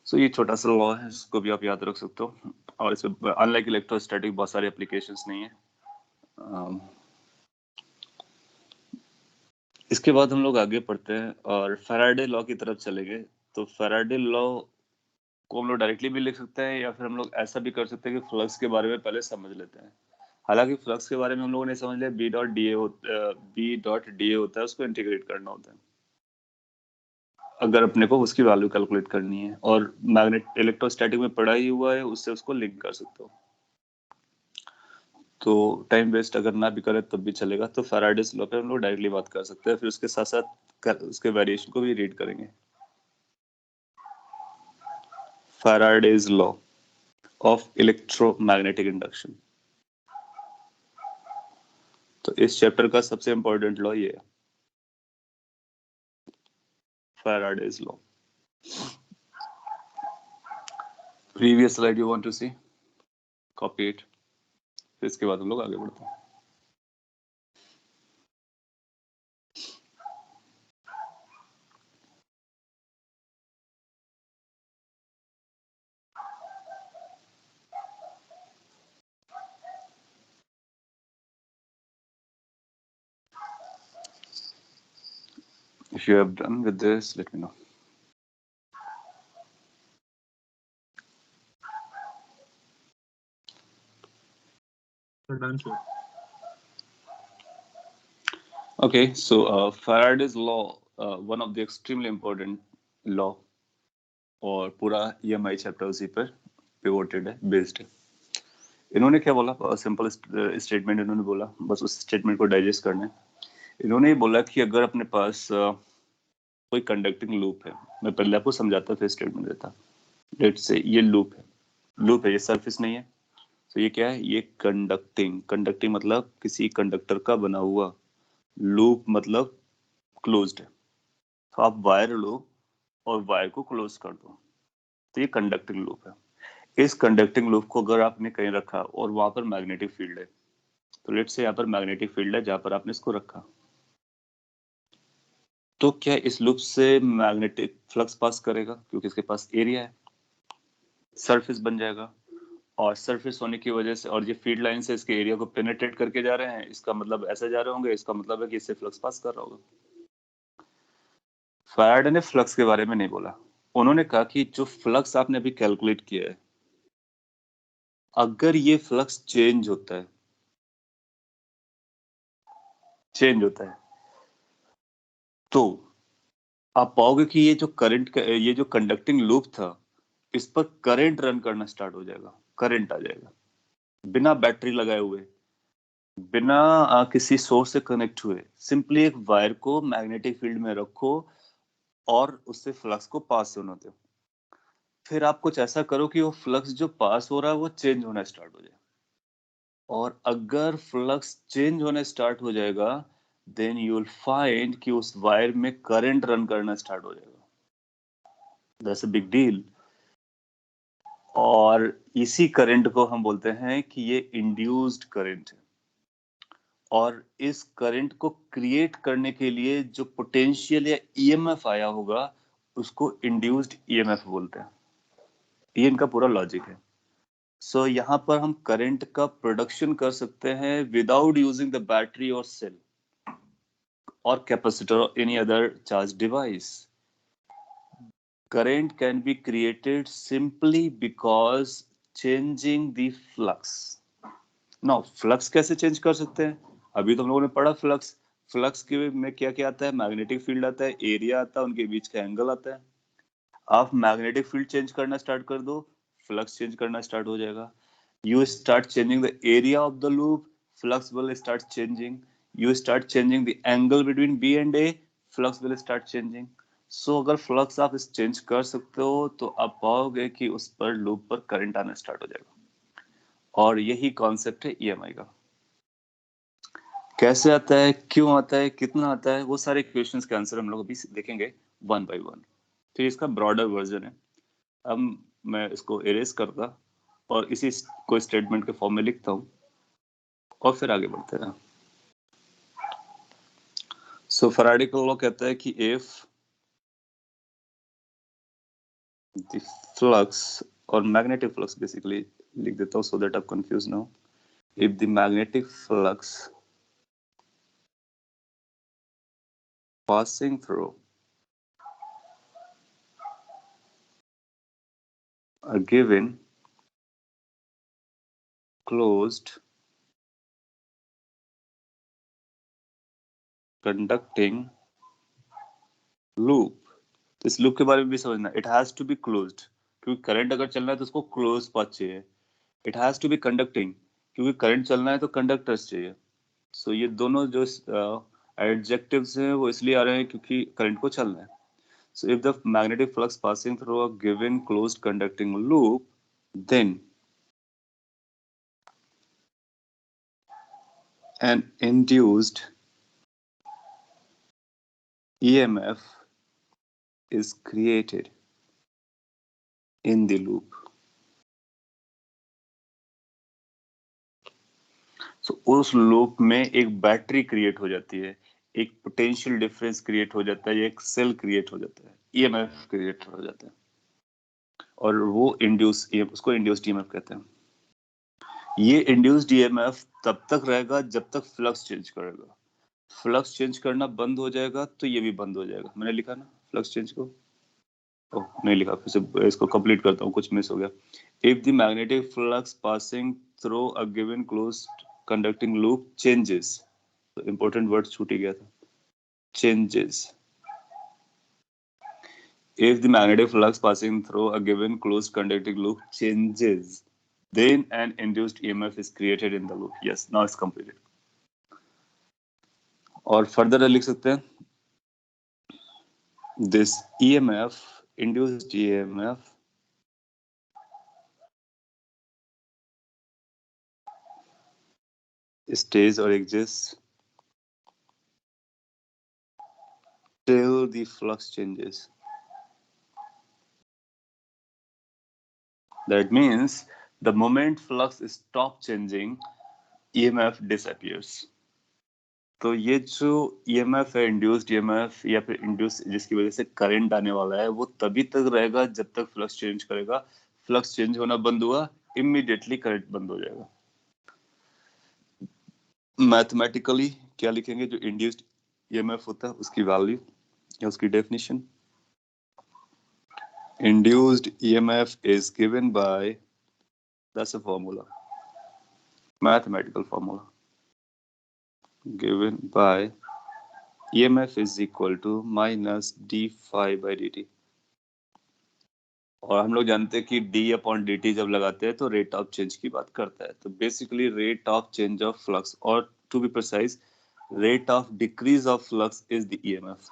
सो ये छोटा सा लॉ है, इसको भी आप याद रख सकते हो। और इसमें अनलाइक इलेक्ट्रोस्टैटिक बहुत सारे एप्लीकेशंस नहीं है। इसके बाद हम लोग आगे पढ़ते हैं और फैराडे लॉ की तरफ चलेंगे। तो फैराडे लॉ को हम लोग डायरेक्टली भी लिख सकते हैं, या फिर हम लोग ऐसा भी कर सकते हैं कि फ्लक्स के बारे में पहले समझ लेते हैं। हालांकि फ्लक्स के बारे में हम लोगों ने समझ लिया, बी डॉट डी ए होता है, उसको इंटीग्रेट करना होता है अगर अपने को उसकी वैल्यू कैलकुलेट करनी है। और मैग्नेट इलेक्ट्रोस्टैटिक में पढ़ा ही हुआ है, उससे उसको लिंक कर सकते हो। तो टाइम वेस्ट अगर ना भी करें तब भी चलेगा। तो फैराडेस लॉ पे हम लोग डायरेक्टली बात कर सकते हैं, फिर उसके साथ साथ उसके वेरिएशन को भी रीड करेंगे। Faraday's law of electromagnetic induction. तो इस चैप्टर का सबसे इंपॉर्टेंट लॉ ये है, Faraday's law. Previous slide you want to see, copy it. फिर इसके बाद हम लोग आगे बढ़ते हैं। If you have done with this, let me know. Done, sir. Okay, so Faraday's law, one of the extremely important law, और पूरा EMI चैप्टर उसी पर पिवोटेड है, बेस्ड है। इन्होंने क्या बोला, सिंपल स्टेटमेंट इन्होंने बोला, बस उस स्टेटमेंट को डाइजेस्ट करना है। इन्होंने ये बोला कि अगर अपने पास कोई कंडक्टिंग लूप है, मैं पहले आपको समझाता फिर स्टेटमेंट देता। लेट्स से ये लूप है, ये सरफेस नहीं है। तो ये क्या है, ये कंडक्टिंग मतलब किसी कंडक्टर का बना हुआ, लूप मतलब क्लोज्ड है। तो आप वायर लो और वायर को क्लोज कर दो, तो ये कंडक्टिंग लूप है। इस कंडक्टिंग लूप को अगर आपने कहीं रखा और वहां पर मैग्नेटिक फील्ड है, तो लेट्स से यहाँ पर मैग्नेटिक फील्ड है जहां पर आपने इसको रखा, तो क्या इस लूप से मैग्नेटिक फ्लक्स पास करेगा, क्योंकि इसके पास एरिया है, सरफेस बन जाएगा। और सरफेस होने की वजह से, और ये फील्ड लाइन से इसके एरिया को पेनिट्रेट करके जा रहे हैं, इसका मतलब ऐसे जा रहे होंगे, इसका मतलब है कि इससे फ्लक्स पास कर रहा होगा। फैराडे ने फ्लक्स के बारे में नहीं बोला, उन्होंने कहा कि जो फ्लक्स आपने अभी कैलकुलेट किया है अगर ये फ्लक्स चेंज होता है तो आप पाओगे कि ये जो कंडक्टिंग लूप था, इस पर करंट रन करना स्टार्ट हो जाएगा, करंट आ जाएगा, बिना बैटरी लगाए हुए, बिना किसी सोर्स से कनेक्ट हुए। सिंपली एक वायर को मैग्नेटिक फील्ड में रखो और उससे फ्लक्स को पास होने दो। फिर आप कुछ ऐसा करो कि वो फ्लक्स जो पास हो रहा है वो चेंज होना स्टार्ट हो जाए। और अगर फ्लक्स चेंज होने स्टार्ट हो जाएगा, देन यू विल फाइंड कि उस वायर में करंट रन करना स्टार्ट हो जाएगा। That's a big deal. और इसी करंट को हम बोलते हैं कि ये इंड्यूस्ड करंट है। और इस करंट को क्रिएट करने के लिए जो पोटेंशियल या ईएमएफ आया होगा, उसको इंड्यूस्ड ईएमएफ बोलते हैं। ये इनका पूरा लॉजिक है। सो यहाँ पर हम करंट का प्रोडक्शन कर सकते हैं विदाउट यूजिंग द बैटरी और सेल और कैपेसिटर और any other charge device. Current can be created simply because changing the flux. Now, flux कैसे चेंज कर सकते हैं? अभी तो हम लोगों ने पढ़ा फ्लक्स। फ्लक्स के में क्या क्या आता है? मैग्नेटिक फील्ड आता है, एरिया आता है, उनके बीच का एंगल आता है। आप मैग्नेटिक फील्ड चेंज करना स्टार्ट कर दो, फ्लक्स चेंज करना स्टार्ट हो जाएगा। You start changing the area of the loop, flux will start changing. You start changing the angle between B and A, flux will start changing. So अगर flux आप इस change कर सकते हो तो आप पाओगे कि उस पर लूप पर करंट आना स्टार्ट हो जाएगा। और यही कॉन्सेप्ट है ईएमआई का। कैसे आता है, क्यों आता है, कितना आता है, वो सारे क्वेश्चंस के आंसर हम लोग अभी देखेंगे वन बाय वन। तो इसका ब्रॉडर वर्जन है। अब मैं इसको इरेज करता और इसी को स्टेटमेंट के फॉर्म में लिखता हूँ और फिर आगे बढ़ते हैं। सो फैराडे का लॉ कहता है कि इफ द फ्लक्स, और मैग्नेटिक फ्लक्स बेसिकली लिख देता हूँ सो दैट आप कंफ्यूज ना हो। If the magnetic flux passing through a given closed conducting loop, तो इस लूप के बारे में भी समझना। It has to be closed, क्योंकि करंट अगर चलना है तो उसको क्लोज पाथ चाहिए। It has to be conducting, क्योंकि करंट चलना है तो कंडक्टर्स चाहिए। सो ये दोनों जो एडजेक्टिव्स हैं वो इसलिए आ रहे हैं क्योंकि करंट को चलना है। So if the magnetic flux passing through a given closed conducting loop, then an induced EMF is created in the loop. So उस लूप में एक बैटरी क्रिएट हो जाती है, एक पोटेंशियल डिफरेंस क्रिएट हो जाता है, एक सेल क्रिएट हो जाता है, ईएमएफ क्रिएट हो जाता है। और वो उसको इंड्यूस्ड ईएमएफ कहते हैं। ये इंड्यूस्ड ईएमएफ तब तक रहेगा जब तक फ्लक्स चेंज करेगा। फ्लक्स चेंज करना बंद हो जाएगा तो ये भी बंद हो जाएगा। मैंने लिखा ना फ्लक्स चेंज को? ओह नहीं लिखा, फिर से इसको कंप्लीट करता हूँ, कुछ मिस हो गया। If the magnetic flux passing through a given closed conducting loop changes, तो इंपॉर्टेंट वर्ड छूट ही गया था, changes. If the magnetic flux passing through a given closed conducting loop changes, then an induced EMF is created in the loop. Yes, now it's completed. और further लिख सकते हैं, this EMF, induced EMF, stays or exists till the flux changes. That means the moment flux stop changing, EMF disappears. तो ये जो EMF है, induced EMF या फिर इंड्यूस जिसकी वजह से करंट आने वाला है, वो तभी तक रहेगा जब तक फ्लक्स चेंज करेगा। फ्लक्स चेंज होना बंद हुआ, इमीडिएटली करंट बंद हो जाएगा। मैथमेटिकली क्या लिखेंगे? जो इंड्यूस्ड EMF होता है उसकी वैल्यू या उसकी definition, induced EMF is given by That's a formula, mathematical formula given by EMF is equal to minus d phi by dt। और हम लोग जानते हैं कि d अपॉन dt जब लगाते हैं तो रेट ऑफ चेंज की बात करता है। तो basically rate of change of flux, और to be precise rate of decrease of flux is the EMF।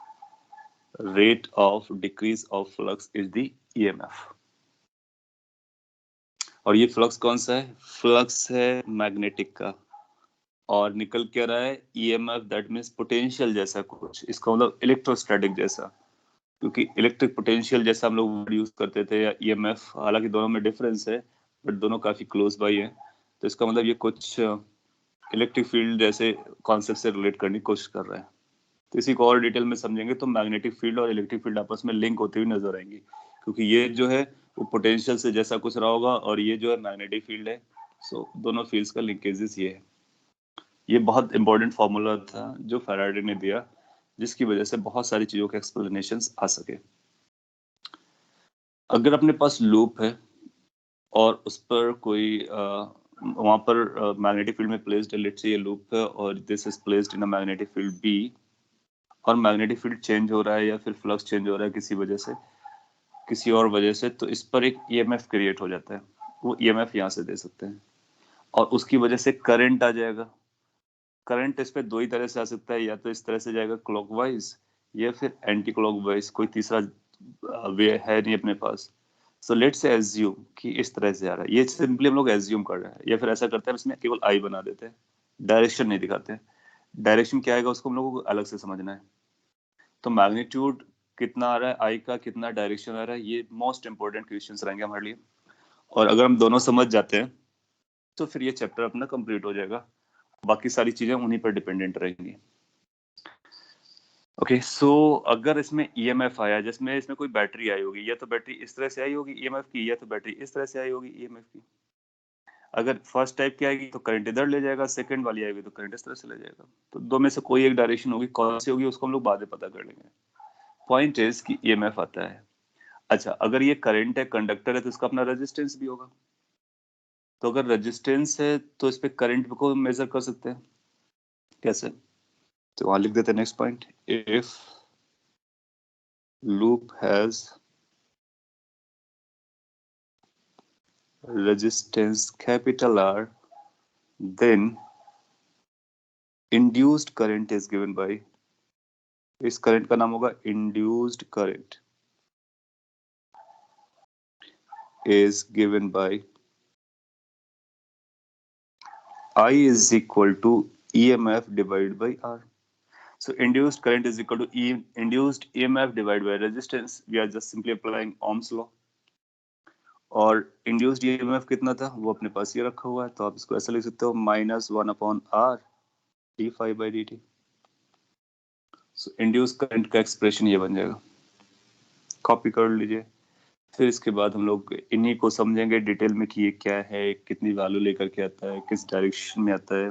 Rate of decrease of flux is the EMF। और ये फ्लक्स कौन सा है? फ्लक्स है मैग्नेटिक का, और निकल क्या रहा है? EMF, दैट मीन्स पोटेंशियल जैसा कुछ, इसका मतलब इलेक्ट्रोस्टैटिक जैसा, क्योंकि इलेक्ट्रिक पोटेंशियल जैसा हम लोग वर्ड यूज करते थे, या EMF, हालांकि दोनों में डिफरेंस है बट दोनों काफी क्लोज बाई है। तो इसका मतलब ये कुछ इलेक्ट्रिक फील्ड जैसे कॉन्सेप्ट से रिलेट करने की कोशिश कर रहा है। तो इसी को और डिटेल में समझेंगे तो मैग्नेटिक फील्ड और इलेक्ट्रिक फील्ड आपस में लिंक होते हुए नजर आएंगे, क्योंकि ये जो है वो पोटेंशियल से जैसा कुछ रहा होगा और ये जो है मैग्नेटिक फील्ड है। सो दोनों फील्ड्स का लिंकेजेस ये है। ये बहुत इंपॉर्टेंट फॉर्मूला था जो फैराडे ने दिया, जिसकी वजह से बहुत सारी चीजों के एक्सप्लेनेशंस आ सके। अगर अपने पास लूप है और उस पर कोई वहां पर मैग्नेटिक फील्ड में प्लेस्ड है, लेट्स से ये लूप है और this is placed in a magnetic field B, और मैग्नेटिक फील्ड चेंज हो रहा है या फिर फ्लक्स चेंज हो रहा है किसी वजह से, किसी और वजह से, तो इस पर एक EMF क्रिएट हो जाता है। वो EMF यहाँ से दे सकते हैं और उसकी वजह से करंट आ जाएगा। करंट इस पे दो ही तरह से आ सकता है, या तो इस तरह से जाएगा क्लॉकवाइज या फिर एंटी क्लॉकवाइज, कोई तीसरा वे है नहीं अपने पास। सो लेट्स से एज्यूम कि इस तरह से आ रहा है, ये सिंपली हम लोग एज्यूम कर रहे हैं, या फिर ऐसा करते हैं इसमें केवल आई बना देते हैं, डायरेक्शन नहीं दिखाते। डायरेक्शन क्या आएगा उसको हम लोगों को अलग से समझना है। तो मैग्नीट्यूड कितना आ रहा है आई का, कितना डायरेक्शन आ रहा है, ये मोस्ट इंपॉर्टेंट क्वेश्चंस रहेंगे हमारे लिए। और अगर हम दोनों समझ जाते हैं तो फिर ये चैप्टर अपना कंप्लीट हो जाएगा, बाकी सारी चीजें उन्हीं पर डिपेंडेंट रहेंगी। ओके सो अगर इसमें EMF आया, जिसमें इसमें कोई बैटरी आई होगी, या तो बैटरी इस तरह से आई होगी EMF की, या तो बैटरी इस तरह से आई होगी EMF की। अगर फर्स्ट टाइप की आएगी तो करंट इधर ले जाएगा, सेकंड वाली आएगी तो करंट इस तरह से ले जाएगा। तो दो में से कोई एक डायरेक्शन होगी, कौन सी होगी उसको हम लोग बाद में पता कर लेंगे। पॉइंट इज कि EMF आता है। अच्छा, अगर ये करंट है, कंडक्टर है, तो इसका अपना रेजिस्टेंस भी होगा। तो अगर रेजिस्टेंस है तो इस पे करंट को मेजर कर सकते हैं। कैसे? तो वहां लिख देते हैं next point, if loop has resistance capital R, then induced current is given by, इस करंट का नाम होगा induced current is given by I is equal to EMF divided by R. So induced current is equal to induced EMF divided by resistance. We are just simply applying Ohm's law. और induced EMF कितना था वो अपने पास ये रखा हुआ है, तो आप इसको ऐसा लिख सकते हो -1/R d phi by dt। So induce current का एक्सप्रेशन ये बन जाएगा, कॉपी कर लीजिए। फिर इसके बाद हम लोग इन्हीं को समझेंगे डिटेल में कि ये क्या है, कितनी वैल्यू लेकर के आता है, किस डायरेक्शन में आता है,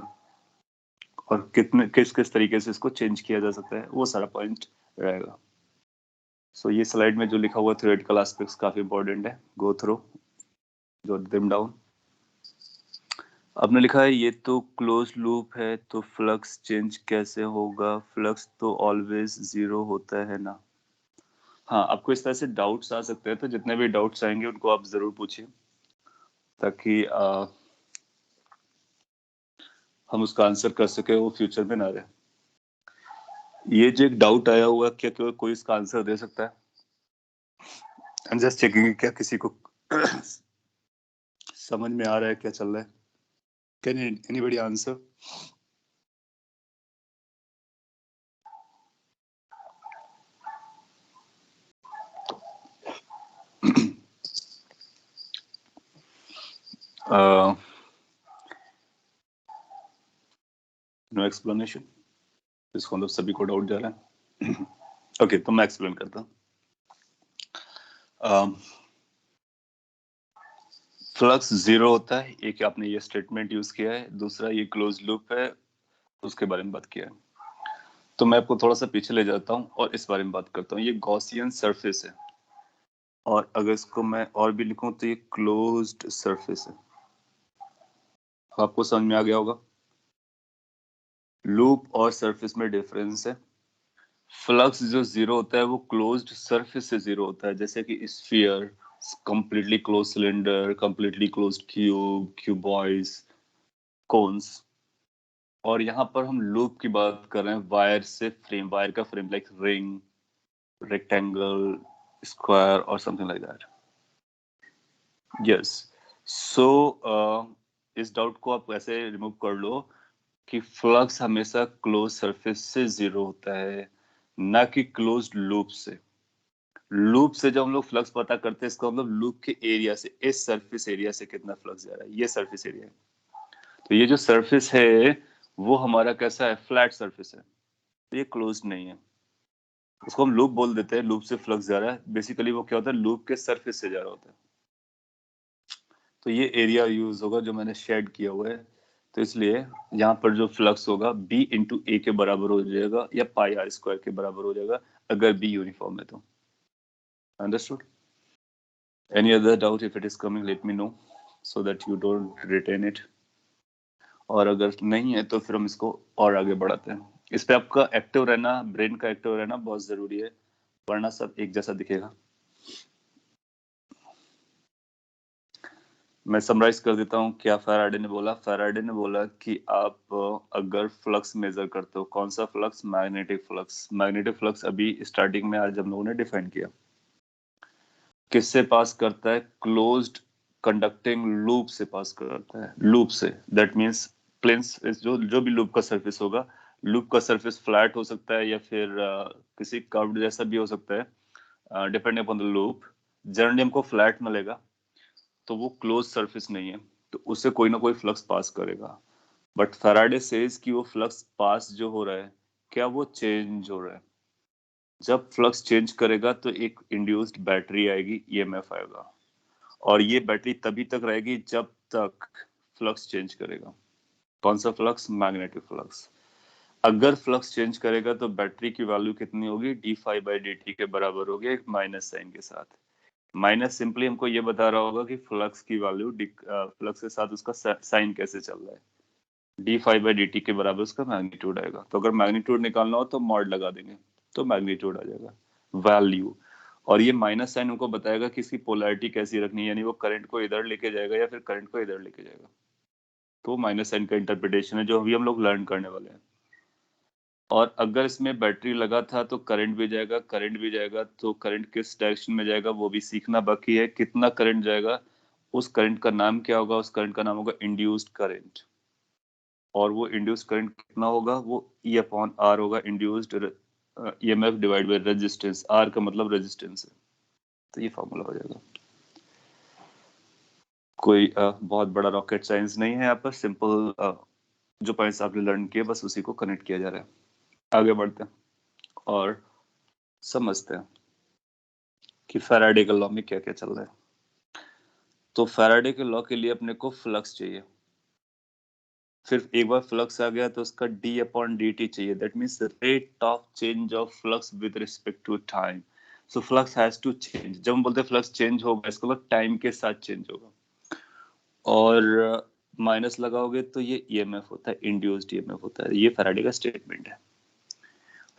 और कितने किस किस तरीके से इसको चेंज किया जा सकता है, वो सारा पॉइंट रहेगा। सो ये स्लाइड में जो लिखा हुआ थ्योरेटिकल एस्पेक्ट्स काफी इंपॉर्टेंट है, go through, jot them down. आपने लिखा है ये तो क्लोज लूप है तो फ्लक्स चेंज कैसे होगा, फ्लक्स तो ऑलवेज 0 होता है ना। हाँ, आपको इस तरह से डाउट्स आ सकते हैं, तो जितने भी डाउट्स आएंगे उनको आप जरूर पूछिए, ताकि हम उसका आंसर कर सके, वो फ्यूचर में ना रहे। ये जो एक डाउट आया हुआ, क्या कोई इसका आंसर दे सकता है? आई एम जस्ट चेकिंग, क्या किसी को समझ में आ रहा है क्या चल रहा है? Can anybody answer? No explanation, इसको मतलब सभी को डाउट जा रहा है। ओके तो मैं एक्सप्लेन करता हूँ। फ्लक्स 0 होता है, एक आपने ये स्टेटमेंट यूज किया है, दूसरा ये क्लोज लूप है, उसके बारे में बात किया है। तो मैं आपको थोड़ा सा पीछे ले जाता हूँ और इस बारे में बात करता हूँ। ये गॉसियन सरफेस है, और अगर इसको मैं और भी लिखूं तो ये क्लोज्ड सरफेस है। आपको समझ में आ गया होगा। लूप और सरफेस में डिफरेंस है। फ्लक्स जो जीरो होता है वो क्लोज्ड सरफेस से जीरो होता है, जैसे कि sphere, completely close cylinder, completely closed cube, cuboids, cones. और यहाँ पर हम लूप की बात कर रहे हैं वायर से फ्रेम, वायर का frame, like ring, rectangle, square और समथिंग लाइक दैट। यस, सो इस डाउट को आप ऐसे रिमूव कर लो कि फ्लक्स हमेशा क्लोज सरफेस से जीरो होता है, ना कि क्लोज्ड लूप से। लूप से जब हम लोग फ्लक्स पता करते हैं, इसका मतलब लूप के एरिया से, इस सरफेस एरिया से कितना फ्लक्स जा रहा है, ये सरफेस एरिया है। तो ये जो सरफेस है वो हमारा कैसा है, फ्लैट सरफेस है, तो ये क्लोज नहीं है। उसको हम लूप बोल देते हैं, लूप से फ्लक्स जा रहा है। बेसिकली वो क्या होता है, लूप के सरफेस से जा रहा होता है। तो ये एरिया यूज होगा जो मैंने शेड किया हुआ है। तो इसलिए यहाँ पर जो फ्लक्स होगा B इंटू ए के बराबर हो जाएगा, या पाई आर स्क्वायर के बराबर हो जाएगा, अगर B यूनिफॉर्म है तो। Understood? Any other doubt? If it is coming, let me know so that you don't retain it. और अगर नहीं है तो फिर हम इसको और आगे बढ़ाते हैं। इस पे आपका एक्टिव रहना, ब्रेन का एक्टिव रहना बहुत जरूरी है, वरना सब एक जैसा दिखेगा। मैं समराइज कर देता हूँ क्या फैराडे ने बोला। फैराडे ने बोला कि आप अगर फ्लक्स मेजर करते हो, कौन सा flux, magnetic flux. Magnetic flux अभी स्टार्टिंग में आज हम लोगों ने डिफाइन किया, किससे पास करता है, क्लोज्ड कंडक्टिंग लूप से पास करता है, लूप से। दैट मींस प्लेन्स, जो भी लूप का सरफेस होगा, लूप का सरफेस फ्लैट हो सकता है या फिर किसी कर्व्ड जैसा भी हो सकता है, depending upon the loop. Generally हमको फ्लैट मिलेगा, तो वो क्लोज सरफेस नहीं है, तो उससे कोई ना कोई फ्लक्स पास करेगा। बट फैराडे सेज कि वो फ्लक्स पास जो हो रहा है, क्या वो चेंज हो रहा है। जब फ्लक्स चेंज करेगा तो एक इंड्यूस्ड बैटरी आएगी, ईएमएफ आएगा, और ये बैटरी तभी तक रहेगी जब तक फ्लक्स चेंज करेगा। कौन सा फ्लक्स, मैग्नेटिक फ्लक्स। अगर फ्लक्स चेंज करेगा तो बैटरी की वैल्यू कितनी होगी, d∅dt के बराबर होगी, एक माइनस साइन के साथ। माइनस सिंपली हमको ये बता रहा होगा कि फ्लक्स की वैल्यू, फ्लक्स के साथ उसका साइन कैसे चल रहा है। d∅dt के बराबर उसका मैग्नीट्यूड आएगा। तो अगर मैग्नीट्यूड निकालना हो तो मॉड लगा देंगे, तो मैग्नीट्यूड आ जाएगा, वैल्यू। और ये माइनस साइन हमको बताएगा कि इसकी पोलैरिटी कैसी रखनी है, यानी वो करंट को इधर लेके जाएगा या फिर करंट को इधर लेके जाएगा। तो माइनस साइन का इंटरप्रिटेशन है जो अभी हम लोग लर्न करने वाले हैं। और अगर इसमें बैटरी लगा था तो करंट भी जाएगा, करंट भी जाएगा, तो करंट किस डायरेक्शन में जाएगा वो भी सीखना बाकी है। कितना करंट जाएगा, उस करंट का नाम क्या होगा, उस करंट का नाम होगा इंड्यूस्ड करंट। और वो इंड्यूस्ड करंट कितना होगा, वो E/R होगा, induced EMF divide by resistance. R का मतलब रेजिस्टेंस है, तो ये फॉर्मूला हो जाएगा। कोई बहुत बड़ा रॉकेट साइंस नहीं है यहाँ पर, सिंपल जो पॉइंट्स आपने लर्न किए बस उसी को कनेक्ट किया जा रहा है। आगे बढ़ते हैं और समझते हैं कि फैराडे के लॉ में क्या क्या चल रहा है। तो फैराडे के लॉ के लिए अपने को फ्लक्स चाहिए। फिर एक बार फ्लक्स आ गया तो उसका d/dt चाहिए, that means rate of change of flux with respect to time. So flux has to change. जब हम बोलते हैं फ्लक्स चेंज होगा, इसका मतलब टाइम के साथ चेंज होगा। और माइनस लगाओगे तो ये ईएमएफ होता है, इंड्यूस्ड ईएमएफ होता है। ये फैराडे का स्टेटमेंट है।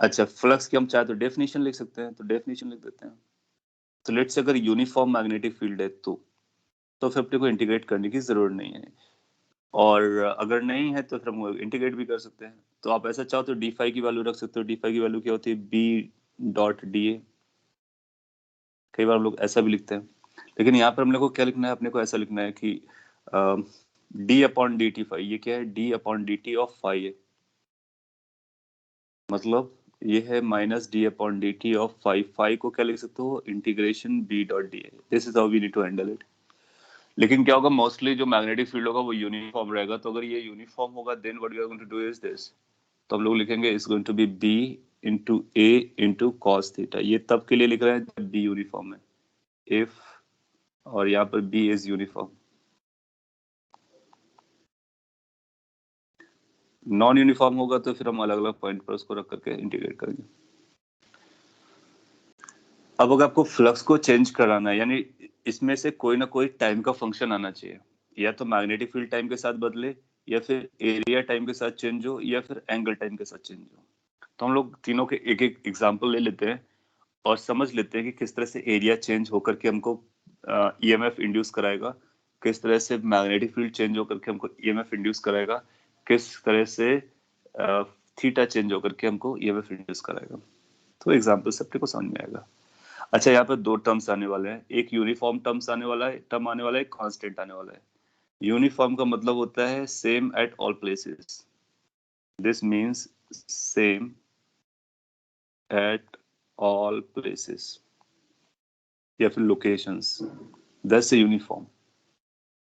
अच्छा, फ्लक्स की हम चाहे तो डेफिनेशन लिख सकते हैं, तो डेफिनेशन लिख देते हैं। तो लेट्स से अगर यूनिफॉर्म मैग्नेटिक फील्ड है तो फिर अपने को इंटीग्रेट करने की जरूरत नहीं है। और अगर नहीं है तो फिर हम इंटीग्रेट भी कर सकते हैं। तो आप ऐसा चाहो तो d∅ की वैल्यू रख सकते हो। d∅ की वैल्यू क्या होती है, B.da। कई बार हम लोग ऐसा भी लिखते हैं, लेकिन यहाँ पर हमने को क्या लिखना है, अपने को ऐसा लिखना है कि d/dt phi, ये क्या है, d/dt ऑफ फाई है। मतलब ये है minus d/dt of phi. Phi को क्या लिख सकते हो, integration B.da। This is how we need to handle it. लेकिन क्या होगा, मोस्टली जो मैग्नेटिक फील्ड होगा वो यूनिफॉर्म रहेगा। तो अगर ये यूनिफॉर्म होगा then what we are going to do is this. तो हम लोग लिखेंगे is going to be B into A into cos theta. ये तब के लिए लिख रहे हैं जब B यूनिफॉर्म है, इफ, और यहाँ पर B is uniform. Non uniform होगा तो फिर हम अलग अलग पॉइंट पर उसको रख करके इंटीग्रेट करेंगे। अब अगर आपको फ्लक्स को चेंज कराना है, यानी इसमें से कोई ना कोई टाइम का फंक्शन आना चाहिए। या तो मैग्नेटिक फील्ड टाइम के साथ बदले, या फिर एरिया टाइम के साथ चेंज हो, या फिर एंगल टाइम के साथ चेंज हो। तो हम लोग तीनों के एक एक एग्जांपल ले लेते हैं और समझ लेते हैं कि किस तरह से एरिया चेंज होकर के हमको ईएमएफ इंड्यूस कराएगा, किस तरह से मैग्नेटिक फील्ड चेंज होकर के हमको ईएमएफ इंड्यूस कराएगा, किस तरह से थीटा चेंज होकर के हमको ईएमएफ इंड्यूस कराएगा। तो एग्जांपल से अपने को समझ में आएगा। अच्छा, यहाँ पर दो टर्म्स आने वाले हैं, एक यूनिफॉर्म टर्म्स आने वाला है, टर्म आने वाला है, एक कांस्टेंट आने वाला है। यूनिफॉर्म का मतलब होता है same at all places, this means same at all places या फिर लोकेशंस, दैट्स यूनिफॉर्म।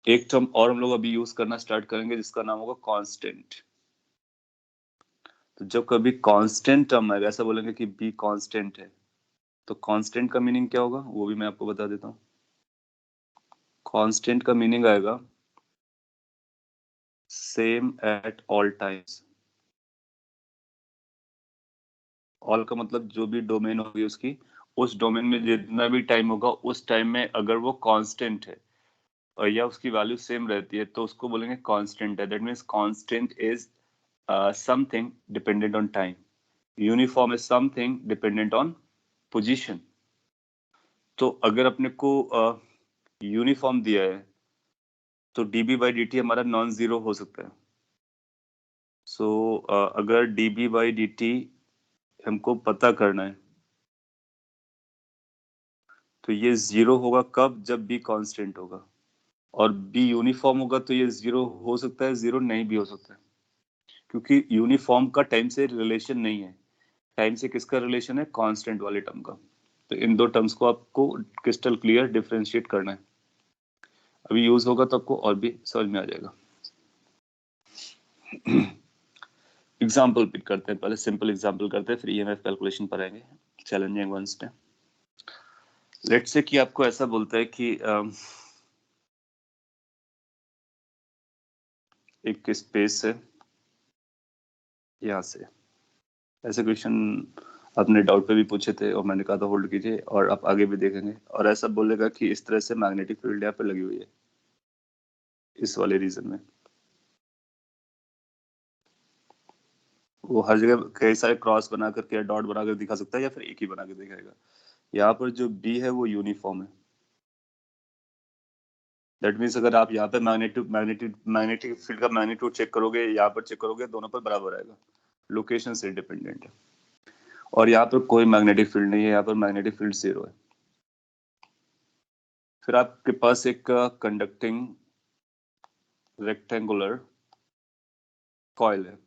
एक टर्म और हम लोग अभी यूज करना स्टार्ट करेंगे जिसका नाम होगा कांस्टेंट। तो जब कभी कांस्टेंट टर्म आएगा, ऐसा बोलेंगे कि बी कांस्टेंट है, तो कांस्टेंट का मीनिंग क्या होगा वो भी मैं आपको बता देता हूँ। कांस्टेंट का मीनिंग आएगा same at all times. All का मतलब जो भी डोमेन होगी उसकी, उस डोमेन में जितना भी टाइम होगा उस टाइम में अगर वो कांस्टेंट है और या उसकी वैल्यू सेम रहती है तो उसको बोलेंगे कांस्टेंट है। That means constant is something dependent on time, uniform is something dependent on position. तो अगर अपने को यूनिफॉर्म दिया है तो dB बाई dt हमारा नॉन जीरो हो सकता है। सो अगर dB बाई dt हमको पता करना है तो ये जीरो होगा कब, जब b कांस्टेंट होगा, और b यूनिफॉर्म होगा तो ये जीरो हो सकता है, जीरो नहीं भी हो सकता है, क्योंकि यूनिफॉर्म का टाइम से रिलेशन नहीं है। टाइम से किसका रिलेशन है, कांस्टेंट वाले टर्म का। तो इन दो टर्म्स को आपको क्रिस्टल क्लियर डिफरेंशिएट करना है, अभी यूज होगा तो आपको और भी समझ में आ जाएगा। एग्जाम्पल पिक करते हैं, पहले सिंपल एग्जाम्पल करते हैं, फिर ईएमएफ कैलकुलेशन पर आएंगे चैलेंजिंग वंस पे। लेट्स से कि आपको ऐसा बोलता है कि एक स्पेस है, यहाँ से ऐसे क्वेश्चन आपने डाउट पे भी पूछे थे और मैंने कहा था होल्ड कीजिए, और आप आगे भी देखेंगे। और ऐसा बोलेगा कि इस तरह से मैग्नेटिक फील्ड यहाँ पे लगी हुई है इस वाले रीजन में। वो हर जगह कई सारे क्रॉस बना करके या डॉट बना कर दिखा सकता है, या फिर एक ही बना के दिखाएगा। यहाँ पर जो बी है वो यूनिफॉर्म है। दैट मीन्स अगर आप यहाँ पे मैग्नेटिक फील्ड का मैग्नीट्यूड चेक करोगे, यहाँ पर चेक करोगे, दोनों पर बराबर आएगा, लोकेशन से इंडिपेंडेंट है। और यहाँ पर कोई मैग्नेटिक फील्ड नहीं है, यहाँ पर मैग्नेटिक फील्ड जीरो है। फिर आपके पास एक कंडक्टिंग रेक्टेंगुलर कॉइल है,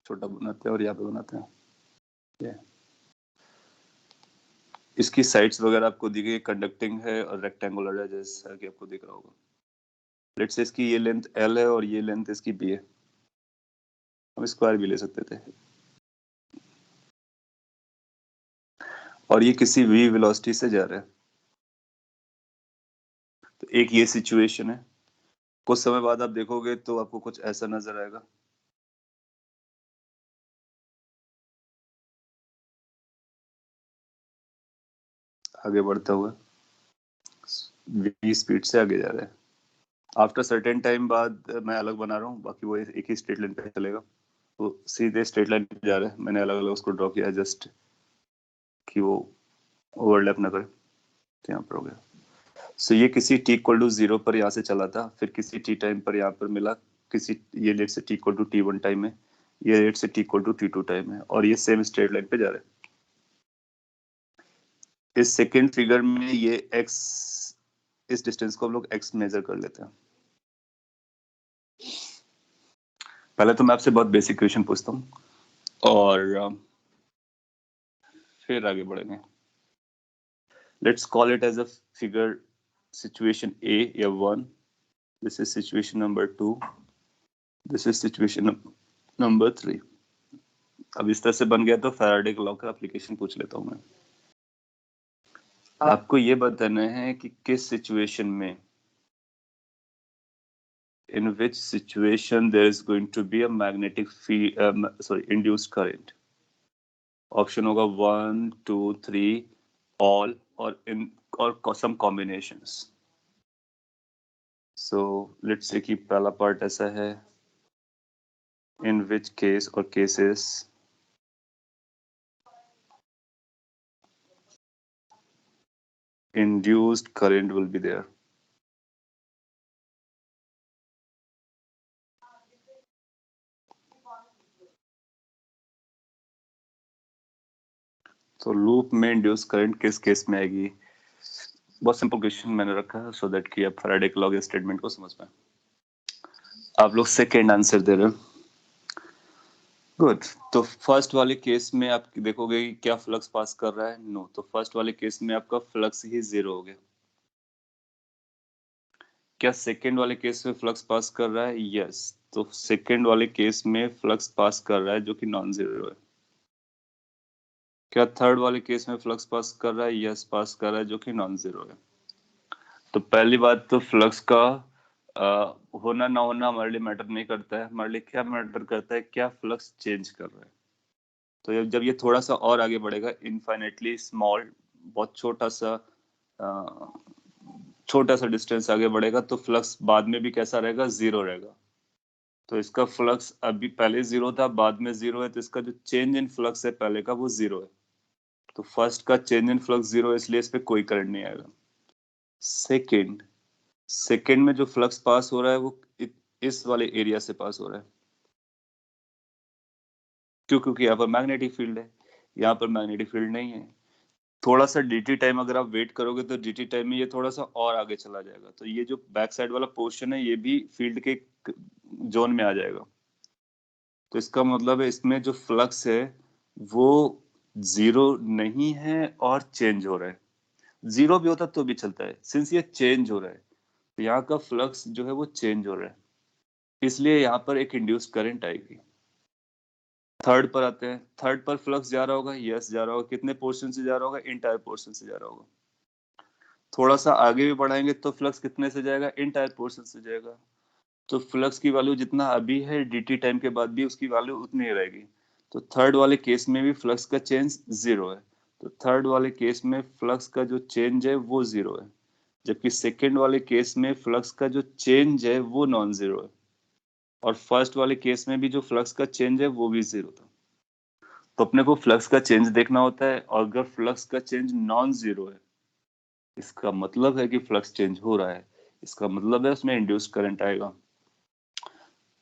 छोटा बनाते हैं और यहाँ पे बनाते हैं। ये इसकी साइड्स वगैरह आपको दी गई, कंडक्टिंग है और रेक्टेंगुलर है जैसा कि आपको दिख रहा होगा। लेट्स से इसकी ये लेंथ L है और ये लेंथ इसकी B है, हम स्क्वायर भी ले सकते थे। और ये किसी v वेलोसिटी से जा रहा है। तो एक ये सिचुएशन है, कुछ समय बाद आप देखोगे तो आपको कुछ ऐसा नजर आएगा। आगे बढ़ता हुआ v स्पीड से आगे जा रहा है। आफ्टर सर्टेन टाइम बाद मैं अलग बना रहा हूँ, बाकी वो एक ही स्ट्रेट लाइन पे चलेगा। वो सीधे स्ट्रेट लाइन पे जा रहा है, मैंने अलग अलग उसको ड्रॉ किया जस्ट कि वो ओवरलैप ना करे। तो यहाँ पर हो गया। सो ये किसी t इक्वल टू 0 पर यहाँ से चला था, फिर किसी t टाइम पर यहाँ पर मिला, किसी ये लेट से t equal to t1 time है, ये लेट से t equal to t2 time है, और ये सेम स्ट्रेट लाइन पे जा रहा है। इस सेकेंड फिगर में ये x, इस डिस्टेंस को हम लोग x मेजर कर लेते हैं। पहले तो मैं आपसे बहुत बेसिक क्वेश्चन पूछता हूँ और फिर आगे बढ़ेंगे। Let's call it as a figure situation A या 1, this is situation number 2, this is situation number 3। अब इस तरह से बन गया तो फैराडे के लॉ का एप्लीकेशन पूछ लेता हूं मैं। आपको ये बताना है कि किस सिचुएशन में, in which situation there is going to be a magnetic field, induced current. Option होगा 1 2 3 all or some combinations. So let's say कि पहला पार्ट ऐसा है, इन विच केस और cases induced current will be there. तो loop में induce current किस case में आएगी? बहुत सिंपल क्वेश्चन मैंने रखा है सो दैट कि आप फैराडे के लॉ के स्टेटमेंट को समझ पाए। आप लोग सेकेंड आंसर दे रहे हो, गुड। तो फर्स्ट वाले केस में आप देखोगे कि क्या फ्लक्स पास कर रहा है, नो। तो फर्स्ट वाले केस में आपका फ्लक्स ही जीरो हो गया। क्या सेकेंड वाले केस में फ्लक्स पास कर रहा है? यस। तो सेकेंड वाले केस में फ्लक्स पास कर रहा है जो कि नॉन जीरो है। क्या थर्ड वाले केस में फ्लक्स पास कर रहा है? यस, पास कर रहा है जो कि नॉन जीरो है। तो पहली बात तो फ्लक्स का होना ना होना हमारे लिए मैटर नहीं करता है। हमारे लिए क्या मैटर करता है, क्या फ्लक्स चेंज कर रहा है। तो जब ये थोड़ा सा और आगे बढ़ेगा, इनफाइनेटली स्मॉल, बहुत छोटा सा डिस्टेंस आगे बढ़ेगा, तो फ्लक्स बाद में भी कैसा रहेगा? जीरो रहेगा। तो इसका फ्लक्स अभी पहले जीरो था, बाद में जीरो है, तो इसका जो चेंज इन फ्लक्स है पहले का, वो जीरो है। तो फर्स्ट का चेंज इन फ्लक्स जीरो है, इसलिए इस पे कोई करंट नहीं आएगा। सेकेंड में जो फ्लक्स पास हो रहा है वो इस वाले एरिया से पास हो रहा है। क्यों? क्योंकि यहाँ पर मैग्नेटिक फील्ड है, यहाँ पर मैग्नेटिक फील्ड नहीं है। थोड़ा सा dt टाइम अगर आप वेट करोगे तो dt टाइम में ये थोड़ा सा और आगे चला जाएगा, तो ये जो बैक साइड वाला पोर्शन है ये भी फील्ड के जोन में आ जाएगा। तो इसका मतलब है इसमें जो फ्लक्स है वो जीरो नहीं है और चेंज हो रहा है। जीरो भी होता तो भी चलता है, सिंस ये चेंज हो रहा है तो यहाँ का फ्लक्स जो है वो चेंज हो रहा है, इसलिए यहाँ पर एक इंड्यूस करंट आएगी। थर्ड पर आते हैं। थर्ड पर फ्लक्स जा रहा होगा, यस जा रहा होगा। कितने पोर्शन से जा रहा होगा? इंटायर पोर्शन से जा रहा होगा। थोड़ा सा आगे भी बढ़ाएंगे तो फ्लक्स कितने से जाएगा? इंटायर पोर्शन से जाएगा। तो फ्लक्स की वैल्यू जितना अभी है dt टाइम के बाद भी उसकी वैल्यू उतनी ही रहेगी। तो थर्ड वाले केस में भी फ्लक्स का चेंज जीरो है। तो थर्ड वाले केस में फ्लक्स का जो चेंज है वो जीरो है, जबकि सेकेंड वाले केस में फ्लक्स का जो चेंज है वो नॉन जीरो है, और फर्स्ट वाले केस में भी जो फ्लक्स का चेंज है वो भी जीरो था। तो अपने को फ्लक्स का चेंज देखना होता है, और अगर फ्लक्स का चेंज नॉन जीरो है इसका मतलब है कि फ्लक्स चेंज हो रहा है, इसका मतलब है उसमें इंड्यूस करंट आएगा।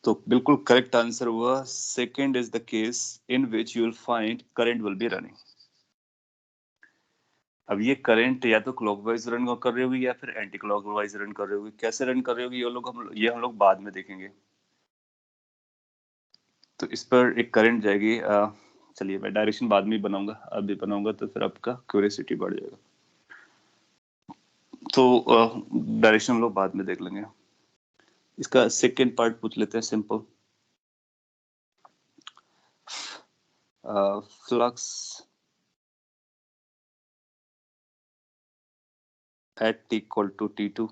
तो बिल्कुल करेक्ट आंसर हुआ second is the case in which you will find current will be running. अब ये करंट या तो क्लॉकवाइज रन कर रही होगी या फिर एंटी क्लॉकवाइज रन कर रही होगी। कैसे रन कर रही होगी ये हम लोग बाद में देखेंगे। तो इस पर एक करंट जाएगी। चलिए मैं डायरेक्शन बाद में बनाऊंगा, अभी बनाऊंगा तो फिर आपका क्यूरियोसिटी बढ़ जाएगा। तो डायरेक्शन हम लोग बाद में देख लेंगे। इसका सेकेंड पार्ट पूछ लेते हैं, simple. Flux at t equal to t2।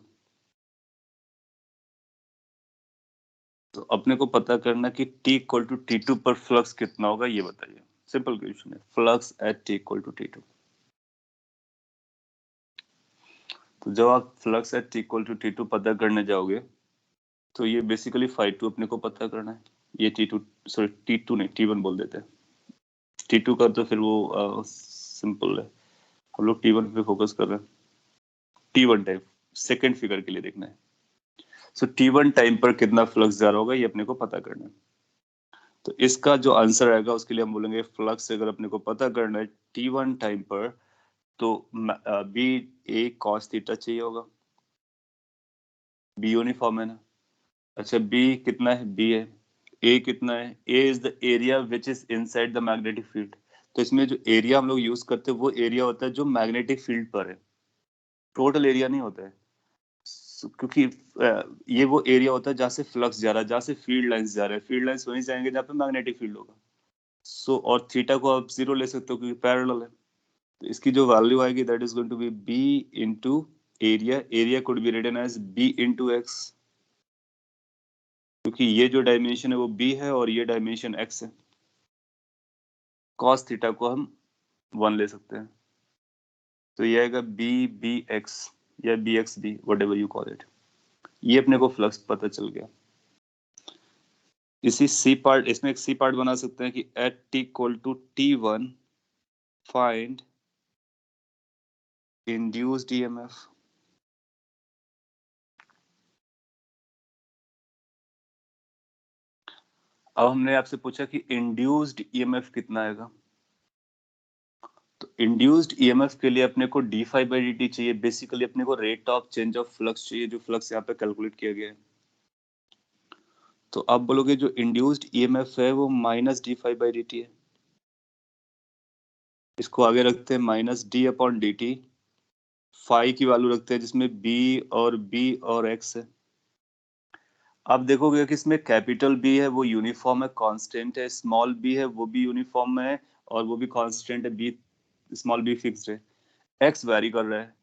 तो अपने को पता करना कि t इक्वल टू t2 पर फ्लक्स कितना होगा, ये बताइए। सिंपल क्वेश्चन है, flux at t equal to t2। तो जब आप flux at t equal to t2 पता करने जाओगे तो ये बेसिकली φ2 अपने को पता करना है। ये t2, सॉरी t2 नहीं t1 बोल देते हैं। t2 का तो फिर वो सिंपल है, हम लोग t1 पे फोकस कर रहे हैं। t1 टाइम सेकेंड फिगर के लिए देखना है। सो t1 टाइम पर कितना फ्लक्स जा रहा होगा ये अपने को पता करना है। तो इसका जो आंसर आएगा उसके लिए हम बोलेंगे फ्लक्स अगर अपने को पता करना है t1 टाइम पर, तो बी ए कॉस थीटा चाहिए होगा। बी यूनिफॉर्म है ना। अच्छा बी कितना है? बी है। ए कितना है? A is the area which is inside the magnetic field. तो इसमें जो एरिया हम लोग यूज करते हैं वो एरिया होता है जो मैग्नेटिक फील्ड पर है, टोटल एरिया नहीं होता है। क्योंकि ये वो एरिया होता है जहाँ से फ्लक्स जा रहा है, जहाँ से फील्ड लाइंस जा रहे हैं। फील्ड लाइंस वहीं जाएंगे जहाँ पे मैग्नेटिक फील्ड होगा। सो और थीटा को आप जीरो ले सकते हो क्योंकि पैरेलल है। तो इसकी जो वैल्यू आएगी that is going to be B into area. Area could be written as B into x, क्योंकि ये जो डायमेंशन है वो b है और ये डायमेंशन x है। cos थीटा को हम 1 ले सकते हैं, तो ये आएगा b b x या b x b, what ever you call it. ये अपने को फ्लक्स पता चल गया। इसी सी पार्ट, इसमें एक सी पार्ट बना सकते हैं कि at t equal to T1 find induced EMF. अब हमने आपसे पूछा कि इंड्यूस्ड ईएमएफ कितना आएगा, तो इंड्यूस्ड ईएमएफ के लिए अपने को d phi by D t चाहिए। बेसिकली अपने को rate of change of flux चाहिए, जो फ्लक्स यहाँ पे कैलकुलेट किया गया है। तो आप बोलोगे जो इंड्यूस्ड ईएमएफ है वो minus d phi by D t है। इसको आगे रखते हैं minus d upon d t, phi की वैल्यू रखते हैं जिसमें बी और एक्स है। आप देखोगे कि इसमें कैपिटल बी है वो यूनिफॉर्म है, कांस्टेंट है, स्मॉल बी है वो भी यूनिफॉर्म है और वो भी कांस्टेंट है, बी स्मॉल बी फिक्स्ड है। एक्स वैरी कर रहा है,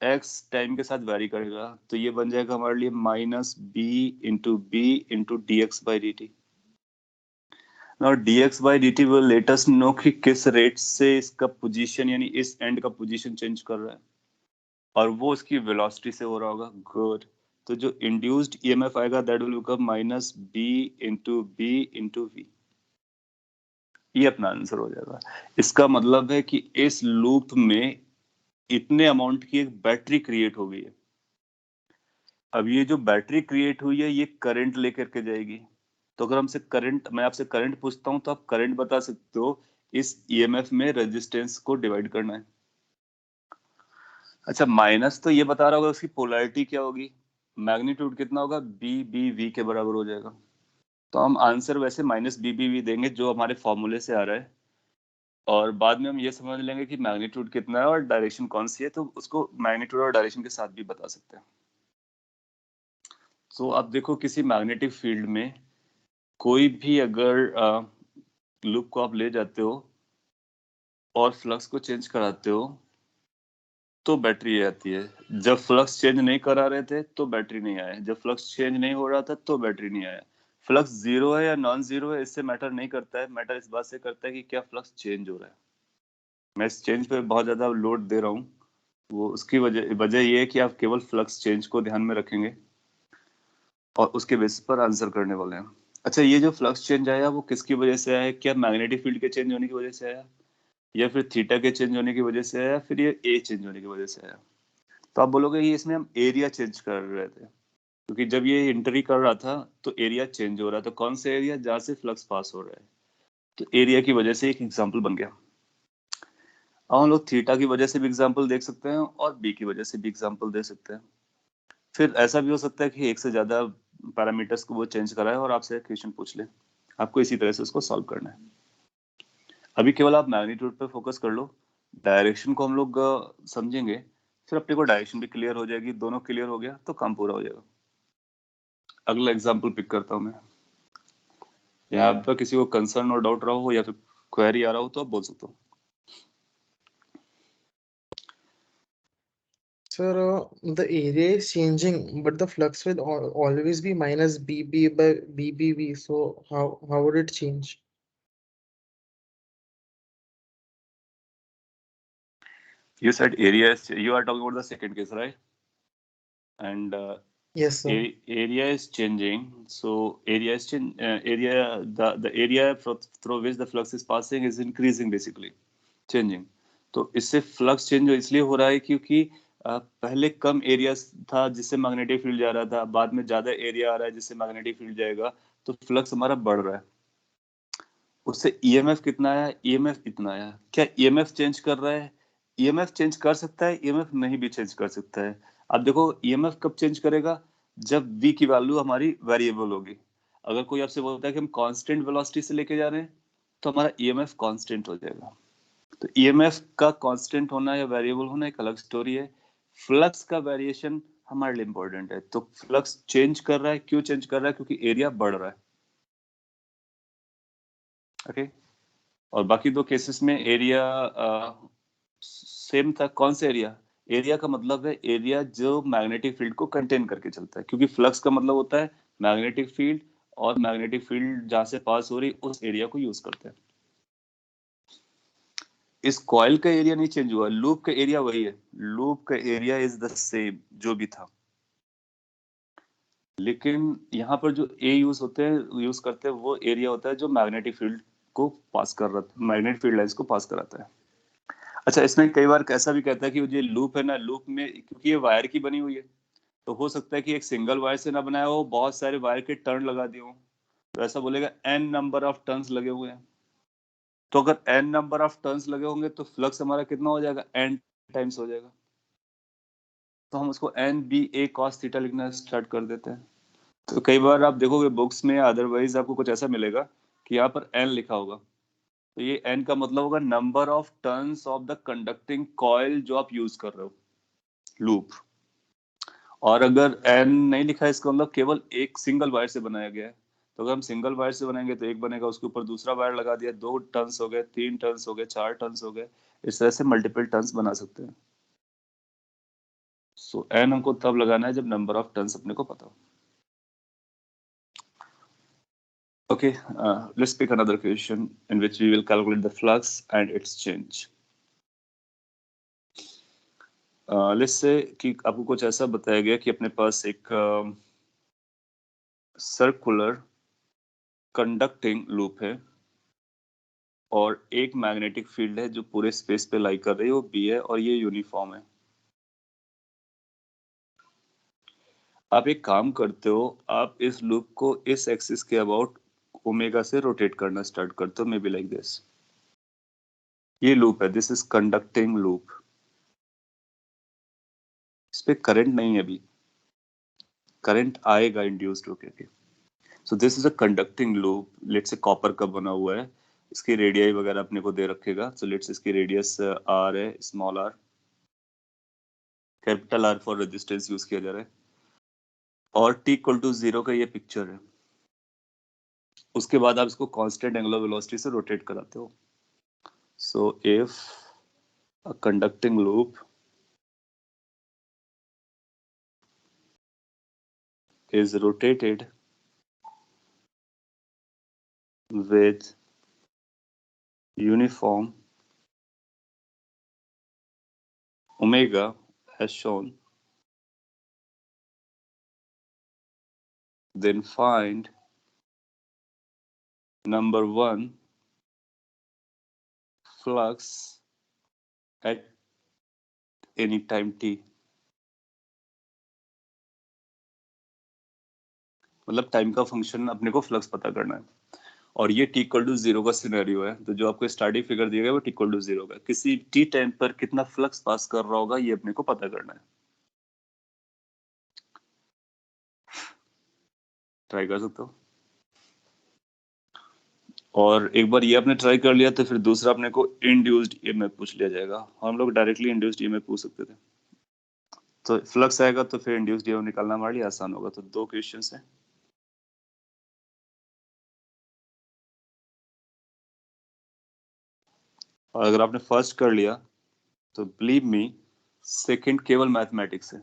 एक्स टाइम के साथ वैरी करेगा, तो ये बन जाएगा हमारे लिए minus B into d x by D t. Now d x by D t will let us know कि किस रेट से इसका पोजीशन यानी इस एंड का पोजीशन चेंज कर रहा है और वो उसकी वेलोसिटी से हो रहा होगा। गुड। तो जो इंड्यूस्ड ईएमएफ आएगा that will become minus B into v. ये अपना आंसर हो जाएगा। इसका मतलब है कि इस लूप में इतने अमाउंट की एक बैटरी क्रिएट हो गई है। अब ये जो बैटरी क्रिएट हुई है ये करंट लेकर के जाएगी। तो अगर हमसे करंट, मैं आपसे करंट पूछता हूं तो आप करंट बता सकते हो, इस ईएमएफ में रेजिस्टेंस को डिवाइड करना है। अच्छा, माइनस तो ये बता रहा होगा उसकी पोलैरिटी क्या होगी, मैग्नीट्यूड कितना होगा, बी वी के बराबर हो जाएगा। तो हम आंसर वैसे माइनस बी वी देंगे जो हमारे फॉर्मूले से आ रहा है, और बाद में हम ये समझ लेंगे कि मैग्नीट्यूड कितना है और डायरेक्शन कौन सी है, तो उसको मैग्नीट्यूड और डायरेक्शन के साथ भी बता सकते हैं। तो आप देखो किसी मैग्नेटिक फील्ड में कोई भी अगर लूप को आप ले जाते हो और फ्लक्स को चेंज कराते हो तो बैटरी आती है। जब फ्लक्स चेंज नहीं करा रहे थे तो बैटरी नहीं आया, जब फ्लक्स चेंज नहीं हो रहा था तो बैटरी नहीं आया। फ्लक्स जीरो है या नॉन जीरो है इससे मैटर नहीं करता है, मैटर इस बात से करता है कि क्या फ्लक्स चेंज हो रहा है। मैं इस चेंज पे बहुत ज्यादा लोड दे रहा हूँ, वो उसकी वजह ये है कि आप केवल फ्लक्स चेंज को ध्यान में रखेंगे और उसके बेसिस पर आंसर करने वाले हैं। अच्छा, ये जो फ्लक्स चेंज आया वो किसकी वजह से आया, क्या मैग्नेटिक फील्ड के चेंज होने की वजह से आया, या फिर थीटा के चेंज होने की वजह से आया, फिर ये ए चेंज होने की वजह से आया। तो आप बोलोगे ये इसमें हम एरिया चेंज कर रहे थे, क्योंकि जब ये एंट्री कर रहा था तो एरिया चेंज हो रहा था। कौन सा एरिया, जहां से फ्लक्स पास हो रहा है, तो एरिया की वजह से एक एग्जाम्पल बन गया। अब हम लोग थीटा की वजह से भी एग्जाम्पल देख सकते हैं और बी की वजह से भी एग्जाम्पल दे सकते हैं। फिर ऐसा भी हो सकता है कि एक से ज्यादा पैरामीटर्स को वो चेंज कराए और आपसे क्वेश्चन पूछ ले, आपको इसी तरह से उसको सॉल्व करना है। अभी केवल आप मैग्नीट्यूड पे फोकस कर लो, डायरेक्शन को हम लोग समझेंगे, फिर अपने को डायरेक्शन भी क्लियर हो जाएगी। दोनों क्लियर हो गया तो काम पूरा हो जाएगा। अगला एग्जाम्पल पिक करता हूँ मैं। यहाँ पर किसी को कंसर्न और डाउट रहा हो या फिर क्वेरी आ रहा हो तो आप बोल सकते हो। Sir, the area is changing, but the flux will always be minus BB by BBV. So how would it change? You said area is, you are talking about the second case, right? And Yes, sir. area is changing. So area is the area through which the flux is passing is increasing, basically changing. तो इससे flux change इसलिए हो रहा है क्योंकि पहले कम area था जिससे मैग्नेटिक फील्ड जा रहा था, बाद में ज्यादा एरिया आ रहा है जिससे मैग्नेटिक फील्ड जाएगा, तो फ्लक्स हमारा बढ़ रहा है। उससे ईएमएफ कितना आया, ईएमएफ इतना आया। क्या ईएमएफ चेंज कर रहा है, ईएमएफ चेंज कर सकता है, ईएमएफ नहीं भी चेंज कर सकता है। आप देखो ईएमएफ कब चेंज करेगा, जब v की वैल्यू हमारी वेरिएबल होगी। अगर कोई आपसे बोलता है कि हम कांस्टेंट वेलोसिटी से लेके जा रहे हैं तो हमारा ईएमएफ कांस्टेंट हो जाएगा। तो ईएमएफ का कांस्टेंट होना या वेरिएबल होना एक अलग स्टोरी है। फ्लक्स का वेरिएशन हमारे लिए इंपॉर्टेंट है। तो फ्लक्स चेंज कर रहा है, क्यों चेंज कर रहा है, क्योंकि एरिया बढ़ रहा है। ओके और बाकी दो केसेस में एरिया सेम था। कौन सा एरिया, एरिया का मतलब है एरिया जो मैग्नेटिक फील्ड को कंटेन करके चलता है, क्योंकि फ्लक्स का मतलब होता है मैग्नेटिक फील्ड, और मैग्नेटिक फील्ड जहां से पास हो रही उस एरिया को यूज करते हैं। इस कॉइल का एरिया नहीं चेंज हुआ, लूप का एरिया वही है, लूप का एरिया इज द सेम जो भी था। लेकिन यहाँ पर जो ए यूज करते हैं वो एरिया होता है जो मैग्नेटिक फील्ड को पास कर रहा है, मैग्नेटिक फील्ड लाइंस को पास कराता है। अच्छा, इसमें कई बार ऐसा भी कहता है कि ये लूप है ना, लूप में क्योंकि ये वायर की बनी हुई है तो हो सकता है कि एक सिंगल वायर से ना बनाया हो, बहुत सारे वायर के टर्न लगा दिए हो, तो ऐसा बोलेगा n नंबर ऑफ टर्न्स लगे हुए हैं। तो अगर n नंबर ऑफ टर्न्स लगे होंगे तो फ्लक्स हमारा कितना हो जाएगा, n टाइम्स हो जाएगा। तो हम उसको NBA cos थीटा लिखना स्टार्ट कर देते हैं। तो कई बार आप देखोगे बुक्स में, अदरवाइज आपको कुछ ऐसा मिलेगा कि यहाँ पर n लिखा होगा, तो ये n का मतलब होगा number of turns of the conducting coil जो आप यूज कर रहे हो, लूप। और अगर n नहीं लिखा है, इसका मतलब केवल एक सिंगल वायर से बनाया गया है। तो अगर हम सिंगल वायर से बनाएंगे तो एक बनेगा, उसके ऊपर दूसरा वायर लगा दिया, 2 टर्न्स हो गए, 3 टर्न्स हो गए, 4 टर्न्स हो गए, इस तरह से मल्टीपल टर्न्स बना सकते हैं। सो n हमको तब लगाना है जब नंबर ऑफ टर्न्स अपने को पता हो। Okay, let's pick another question in which we will calculate the flux and its change. Let's say कि आपको कुछ ऐसा बताया गया कि अपने पास एक सर्कुलर कंडक्टिंग लूप है और एक मैग्नेटिक फील्ड है जो पूरे स्पेस पे लाई कर रही है, वो B है और ये यूनिफॉर्म है। आप एक काम करते हो, आप इस लूप को इस एक्सिस के अबाउट ओमेगा से रोटेट करना स्टार्ट करते हो, मे बी लाइक दिस। ये लूप है, दिस इज कंडक्टिंग लूप। इस पे करंट नहीं है अभी, करंट आएगा इंड्यूस्ड होके। सो this is a conducting loop, let's say copper का बना हुआ है, इसकी रेडियाई वगैरह अपने को दे रखेगा। सो लेट्स इसकी रेडियस r है, small r, capital R for resistance use किया जा रहा है, और t इक्वल टू 0 का ये पिक्चर है। उसके बाद आप इसको कांस्टेंट एंगुलर वेलोसिटी से रोटेट कराते हो। So if a conducting loop is rotated with uniform omega as shown, then find number 1 flux at any time t। मतलब टाइम का फंक्शन अपने को फ्लक्स पता करना है, और ये t इक्वल टू 0 का सिनेरियो है। तो जो आपको स्टार्टिंग फिगर दिया गया वो t इक्वल टू 0 का, किसी t टाइम पर कितना फ्लक्स पास कर रहा होगा ये अपने को पता करना है। ट्राई कर सकते हो, और एक बार ये आपने ट्राई कर लिया तो फिर दूसरा अपने को इंड्यूस्ड ईएमएफ पूछ लिया जाएगा। हम लोग डायरेक्टली इंड्यूस्ड ईएमएफ पूछ सकते थे, तो फ्लक्स आएगा तो फिर इंड्यूस्ड ईएमएफ निकालना हमारे लिए आसान होगा। तो 2 क्वेश्चंस हैं। और अगर आपने फर्स्ट कर लिया तो बिलीव मी सेकंड केवल मैथमेटिक्स है।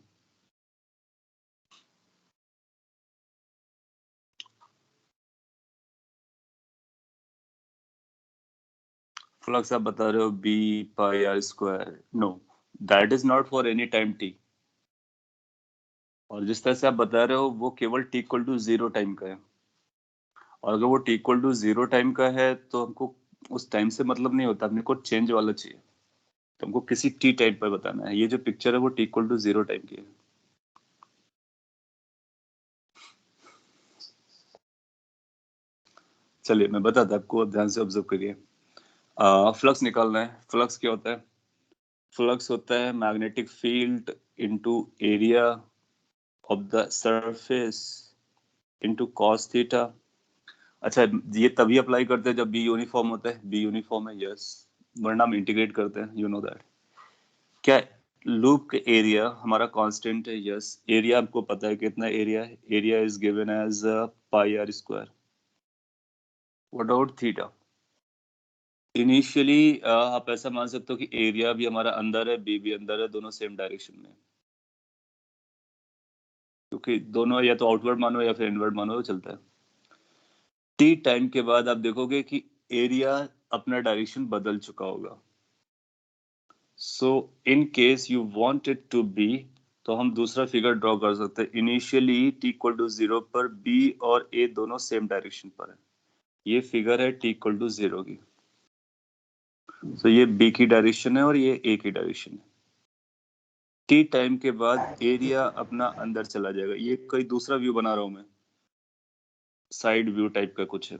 फ्लक्स आप बता रहे हो b pi r square, know that is not for any time t। और जिस तरह से आप बता रहे हो वो केवल t इक्वल टू 0 टाइम का है, और अगर वो t इक्वल टू 0 टाइम का है तो हमको उस टाइम से मतलब नहीं होता, अपने को चेंज वाला चाहिए। तो हमको किसी t टाइम पर बताना है। ये जो पिक्चर है वो t इक्वल टू 0 टाइम की है। चलिए मैं बताता आपको, ध्यान से ऑब्जर्व करिए। फ्लक्स निकालना है। फ्लक्स क्या होता है? फ्लक्स होता है magnetic field into area of the surface into cos theta. अच्छा, ये तभी अप्लाई करते हैं जब बी यूनिफॉर्म होता है। बी यूनिफॉर्म है, यस, वरना हम इंटीग्रेट करते हैं, यू नो दैट। क्या लूप का एरिया हमारा कांस्टेंट है? यस, एरिया आपको पता है कितना एरिया है। Area is given as pi are square. What about theta? Initially आप ऐसा मान सकते हो कि एरिया भी हमारा अंदर है, बी भी अंदर है, दोनों सेम डायरेक्शन में, क्योंकि दोनों या तो आउटवर्ड मानो या फिर इनवर्ड मानो तो चलता है। टी टाइम के बाद आप देखोगे कि एरिया अपना डायरेक्शन बदल चुका होगा। So in case you want it to be, तो हम दूसरा फिगर ड्रॉ कर सकते हैं। इनिशियली t इक्वल टू 0 पर b और a दोनों सेम डायरेक्शन पर है। ये फिगर है t इक्वल टू 0 की। तो ये b की डायरेक्शन है और ये a की डायरेक्शन है। t टाइम के बाद एरिया अपना अंदर चला जाएगा। ये कोई दूसरा व्यू बना रहा हूं मैं, साइड व्यू टाइप का कुछ है।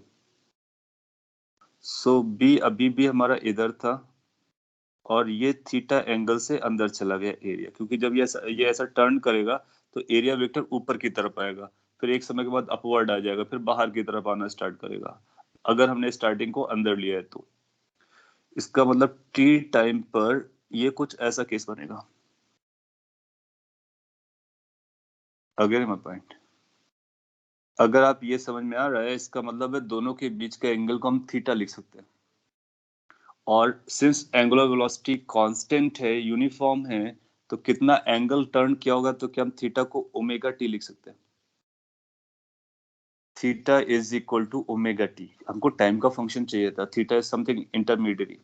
सो b अभी भी हमारा इधर था और ये थीटा एंगल से अंदर चला गया एरिया, क्योंकि जब ये ऐसा टर्न करेगा तो एरिया वेक्टर ऊपर की तरफ आएगा, फिर एक समय के बाद अपवर्ड आ जाएगा, फिर बाहर की तरफ आना स्टार्ट करेगा अगर हमने स्टार्टिंग को अंदर लिया है तो। इसका मतलब टी टाइम पर ये कुछ ऐसा केस बनेगा। अगेन माय पॉइंट, अगर आप ये समझ में आ रहा है, इसका मतलब है दोनों के बीच का एंगल को हम थीटा लिख सकते हैं। और सिंस एंगुलर वेलोसिटी कांस्टेंट है, यूनिफॉर्म है, तो कितना एंगल टर्न किया होगा, तो क्या हम थीटा को ओमेगा टी लिख सकते हैं। Theta is equal to omega t. हमको टाइम का फंक्शन चाहिए था, theta is something intermediate,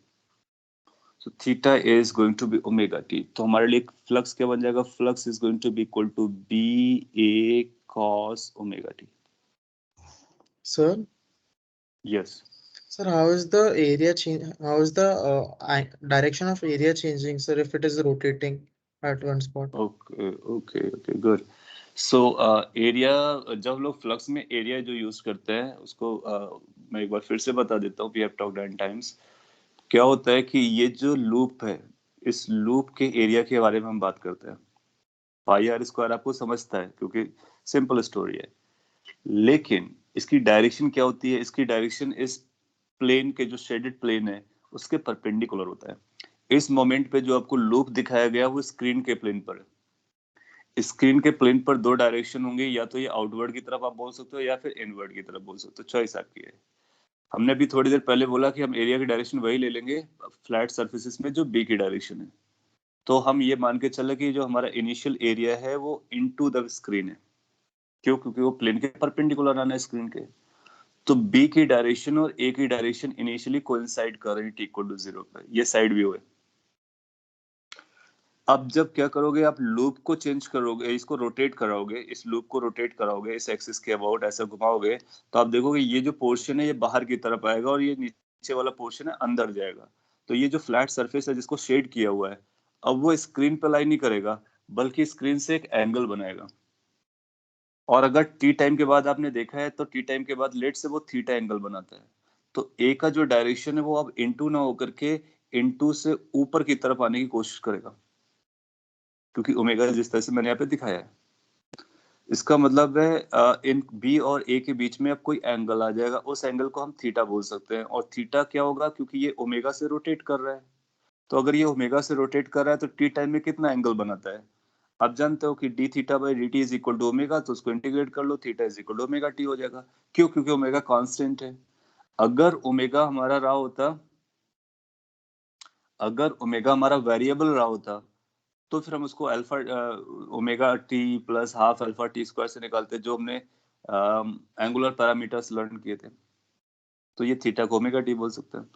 so theta is going to be omega t. तो हमारे लिए फ्लक्स क्या बन जाएगा, flux is going to be equal to B A cos omega t. Sir, yes sir, how is the area change? How is the direction of area changing, sir, if it is rotating at one spot? Okay okay okay good. So area, जब हम लोग flux में area जो use करते हैं उसको मैं एक बार फिर से बता देता हूँ, वी हैव टॉक्ड 9 टाइम्स। क्या होता है कि ये जो लूप है, इस लूप के एरिया के बारे में हम बात करते हैं। पाई आर स्क्वायर आपको समझता है क्योंकि सिंपल स्टोरी है, लेकिन इसकी डायरेक्शन क्या होती है, इसकी डायरेक्शन इस प्लेन के जो शेडेड प्लेन है उसके परपेंडिकुलर होता है। इस मोमेंट पे जो आपको लूप दिखाया गया वो स्क्रीन के प्लेन पर है। स्क्रीन के प्लेन पर दो डायरेक्शन होंगे, या तो ये आउटवर्ड की तरफ आप बोल सकते हो या फिर इनवर्ड की तरफ बोल सकते हो, चॉइस आपकी है। हमने अभी थोड़ी देर पहले बोला कि हम एरिया की डायरेक्शन वही ले लेंगे फ्लैट सर्फेसिस में जो बी की डायरेक्शन है। तो हम ये मान के चले कि जो हमारा इनिशियल एरिया है वो इनटू द स्क्रीन है। क्यों? क्योंकि वो प्लेन के परपेंडिकुलर आना है स्क्रीन के। तो बी की डायरेक्शन और ए की डायरेक्शन इनिशियली कोइंसाइड कर रही है t इक्वल टू 0 पे। ये साइड व्यू है। अब जब क्या करोगे, आप लूप को चेंज करोगे, इसको रोटेट कराओगे, इस लूप को रोटेट कराओगे, इस एक्सिस के अबाउट ऐसे घुमाओगे, तो आप देखोगे ये जो पोर्शन है ये बाहर की तरफ आएगा और ये नीचे वाला पोर्शन है अंदर जाएगा। तो ये जो फ्लैट सरफेस है जिसको शेड किया हुआ है, अब वो स्क्रीन पे लाई नहीं करेगा बल्कि स्क्रीन से एक एंगल बनाएगा। और अगर टी टाइम के बाद आपने देखा है तो टी टाइम के बाद लेट से वो थीटा एंगल बनाता है। तो ए का जो डायरेक्शन है वो अब इनटू ना होकर के इनटू से ऊपर की तरफ आने की कोशिश करेगा, क्योंकि ओमेगा जिस तरह से मैंने यहाँ पे दिखाया है। इसका मतलब है इन बी और ए के बीच में अब कोई एंगल आ जाएगा, उस एंगल को हम थीटा बोल सकते हैं। और थीटा क्या होगा, क्योंकि ये ओमेगा से रोटेट कर रहा है। तो अगर ये ओमेगा से रोटेट कर रहा है तो टी टाइम में कितना एंगल बनाता है। आप जानते हो कि D theta by D T is equal to omega, तो उसको इंटीग्रेट कर लो, theta is equal to omega T हो जाएगा। क्यों? क्योंकि ओमेगा कांस्टेंट है। अगर ओमेगा हमारा रहा होता, अगर ओमेगा हमारा वेरिएबल रहा होता, तो फिर हम उसको alpha omega T plus half alpha T square से निकालते, जो हमने एंगुलर पैरामीटर्स लर्न किए थे। तो ये थीटा को ओमेगा टी बोल सकते हैं।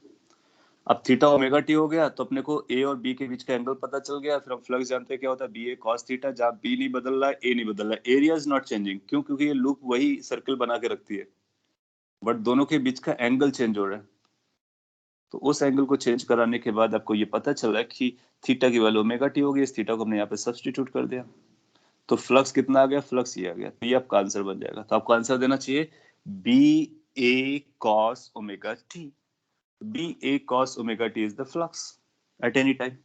अब थीटा ओमेगा टी हो गया तो अपने को ए और बी के बीच का एंगल पता चल गया। फिर हम फ्लक्स जानते हैं क्या होता है, बी ए कॉस थीटा, जहाँ बी नहीं बदल रहा है, ए नहीं बदल रहा है, एरिया इज नॉट चेंजिंग। क्यों? क्योंकि ये लूप वही सर्कल बना के रखती है, बट दोनों के बीच का एंगल चेंज हो रहा है। तो उस एंगल को चेंज कराने के बाद आपको ये पता चल रहा है कि थीटा की वैल्यू ओमेगा टी होगी। इस थीटा को हमने यहाँ पे सब्सटीट्यूट कर दिया, तो फ्लक्स कितना आ गया, फ्लक्स ये आ गया। तो ये आपका आंसर बन जाएगा। तो आपको आंसर देना चाहिए B A cos omega t. B A cos omega t is the flux at any time.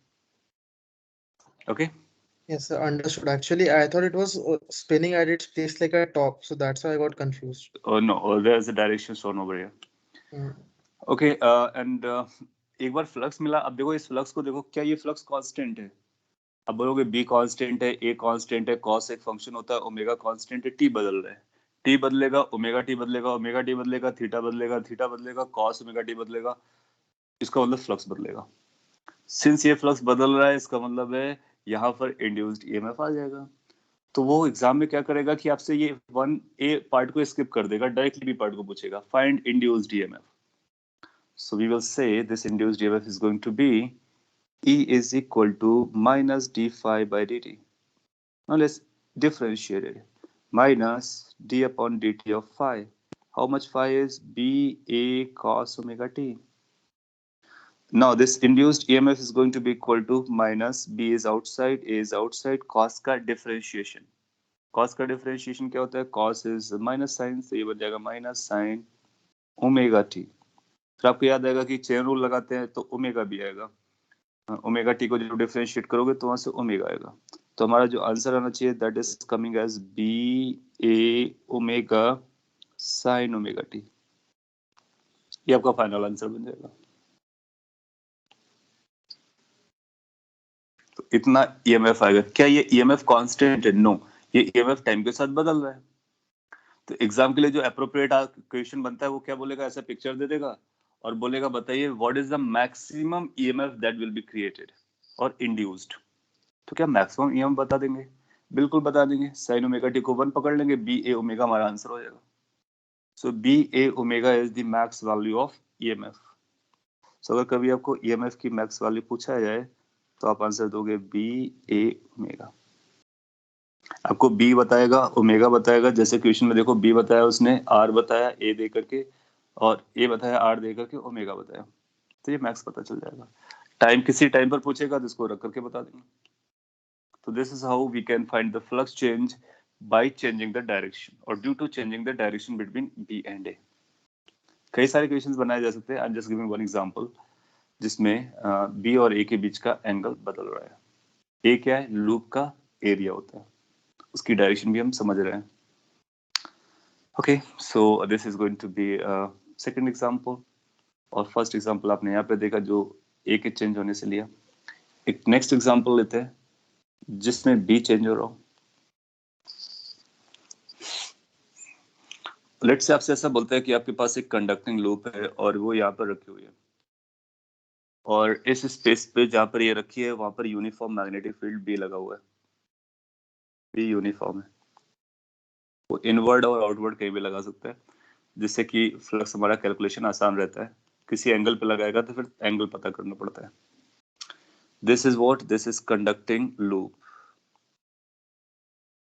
Okay. Yes, sir, understood. Actually, I thought it was spinning at its place like a top, so that's why I got confused. Oh no, there's a direction shown over here. Mm. Okay, and एक बार flux मिला। अब देखो इस flux को देखो, क्या ये flux constant है? अब बोलोगे बी कांस्टेंट है, ए कांस्टेंट है, कॉस एक फंक्शन होता है, ओमेगा कांस्टेंट है, टी बदल रहा है। टी बदलेगा, ओमेगा टी बदलेगा, ओमेगा टी बदलेगा, थीटा बदलेगा, थीटा बदलेगा, कॉस ओमेगा टी बदलेगा। इसका मतलब फ्लक्स बदलेगा। सिंस ये फ्लक्स बदल रहा है, इसका मतलब है यहाँ पर इंड्यूस्ड ईएमएफ आ जाएगा। तो वो एग्जाम में क्या करेगा कि आपसे ये वन ए पार्ट को स्किप कर देगा, डायरेक्टली बी पार्ट को पूछेगा, find induced EMF. So we will say this induced EMF is going to be E is equal to minus d phi by dt. Now let's differentiate it. Minus d upon dt of phi. How much phi is b a cos omega t? Now this induced EMF is going to be equal to minus b is outside, a is outside, cos का differentiation. Cos का differentiation क्या होता है? Cos is minus sin, तो ये बन जाएगा minus sin omega T. फिर आपको याद आएगा कि चेन रूल लगाते हैं तो ओमेगा भी आएगा. ओमेगा टी को जब डिफरेंशिएट करोगे तो वहां से ओमेगा आएगा. तो हमारा जो आंसर आना चाहिए that is coming as B A omega sine omega t. ये आपका फाइनल आंसर बन जाएगा. तो इतना ईएमएफ आएगा. क्या ये ईएमएफ कांस्टेंट है? नो, ये ईएमएफ टाइम के साथ बदल रहा है. तो एग्जाम के लिए जो अप्रोप्रिएट क्वेश्चन बनता है वो क्या बोलेगा? ऐसा पिक्चर दे देगा और बोलेगा बताइए what is the maximum EMF that will be created और इंड्यूस्ड. तो क्या मैक्सिमम ईएमएफ बता देंगे? बिल्कुल बता देंगे. साइन ओमेगा टी को 1 पकड़ लेंगे, बी ए ओमेगा हमारा आंसर हो जाएगा. So B A omega is the max value of EMF. So अगर कभी आपको ईएमएफ की मैक्स वैल्यू पूछा जाए तो आप आंसर दोगे बी ए ओमेगा. आपको बी बताएगा, ओमेगा बताएगा. जैसे क्वेश्चन में देखो, बी बताया उसने, आर बताया ए दे करके, और ए बताया आर दे करके, ओमेगा बताया. तो ये मैक्स पता चल जाएगा. टाइम किसी टाइम पर पूछेगा तो इसको रख करके बता देंगे. तो this is how we can find the flux change by changing the direction और due to changing the direction between B and A. कई सारे क्वेश्चंस बनाए जा सकते हैं. I am just giving one example जिसमें बी और ए के बीच का एंगल बदल रहा है. ए क्या है? लूप का एरिया होता है. उसकी डायरेक्शन भी हम समझ रहे हैं. Okay, so this is going to be second example. और फर्स्ट एग्जांपल आपने यहाँ पे देखा जो ए के चेंज होने से लिया. एक नेक्स्ट एग्जांपल लेते हैं जिसमें बी चेंज हो रहा हो. लेट्स से आपसे ऐसा बोलता है कि आपके पास एक कंडक्टिंग लूप है और वो यहाँ पर रखी हुई है, और इस स्पेस पे जहाँ पर ये रखी है वहां पर यूनिफॉर्म मैग्नेटिक फील्ड बी लगा हुआ है. बी यूनिफॉर्म है. वो इनवर्ड और आउटवर्ड कहीं भी लगा सकता है जिससे कि फ्लक्स हमारा कैलकुलेशन आसान रहता है. किसी एंगल पे लगाएगा तो फिर एंगल पता करना पड़ता है. This is what? This is conducting loop.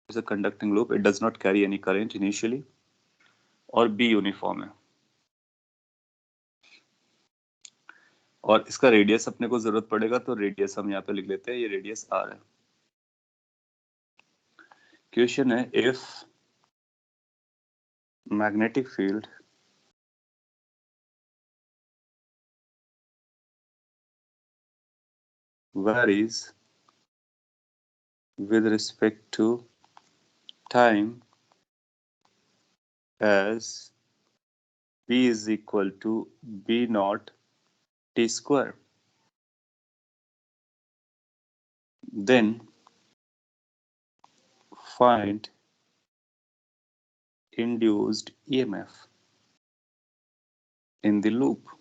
Is a conducting loop. It does not carry any current initially और बी यूनिफॉर्म है. और इसका रेडियस अपने को जरूरत पड़ेगा तो रेडियस हम यहाँ पे लिख लेते हैं. ये रेडियस आर है. क्वेश्चन है if magnetic field varies with respect to time as b is equal to b naught t square, then find induced EMF in the loop.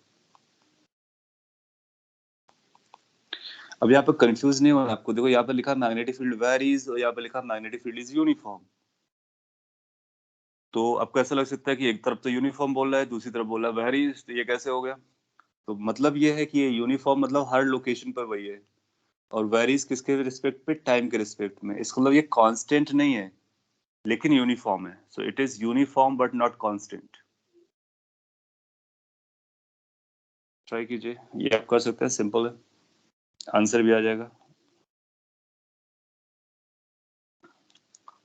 अब यहाँ पर कंफ्यूज नहीं होना आपको. देखो यहाँ पर लिखा मैग्नेटिक फील्ड वेरीज और यहाँ पर लिखा मैग्नेटिक फील्ड इज यूनिफॉर्म. तो आपको ऐसा लग सकता है कि एक तरफ तो यूनिफॉर्म बोल रहा है, दूसरी तरफ बोल रहा है वेरीज. तो ये कैसे हो गया? तो मतलब ये है कि ये यूनिफॉर्म मतलब हर लोकेशन पर वही है, और वेरीज किसके रिस्पेक्ट पे? टाइम के रिस्पेक्ट में. इसका मतलब ये कांस्टेंट नहीं है लेकिन यूनिफॉर्म है. So it is uniform but not constant. Try कीजिए, ये आप कर सकते हैं. सिंपल है, आंसर भी आ जाएगा.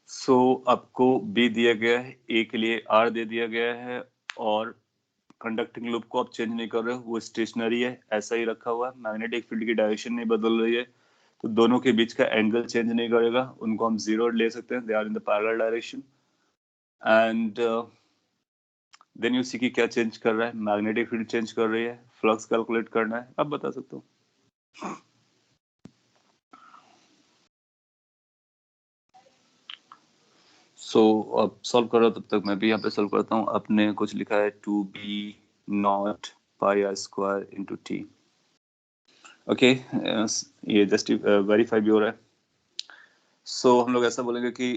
सो आपको बी दिया गया है, ए के लिए आर दे दिया गया है, और कंडक्टिंग लूप को आप चेंज नहीं कर रहे हो, वो स्टेशनरी है, ऐसा ही रखा हुआ है. मैग्नेटिक फील्ड की डायरेक्शन नहीं बदल रही है, तो दोनों के बीच का एंगल चेंज नहीं करेगा. उनको हम जीरो ले सकते हैं. They are in the parallel direction. And then you see कि क्या चेंज कर रहा है? मैग्नेटिक फील्ड चेंज कर रही है. फ्लक्स कैलकुलेट करना है, अब बता सकते हो. सो अब सॉल्व कर रहा, तब तक मैं भी यहाँ पे सॉल्व करता हूँ. आपने कुछ लिखा है 2b not pi are square into t. Okay, ये जस्ट वेरीफाई भी हो रहा है. सो हम लोग ऐसा बोलेंगे कि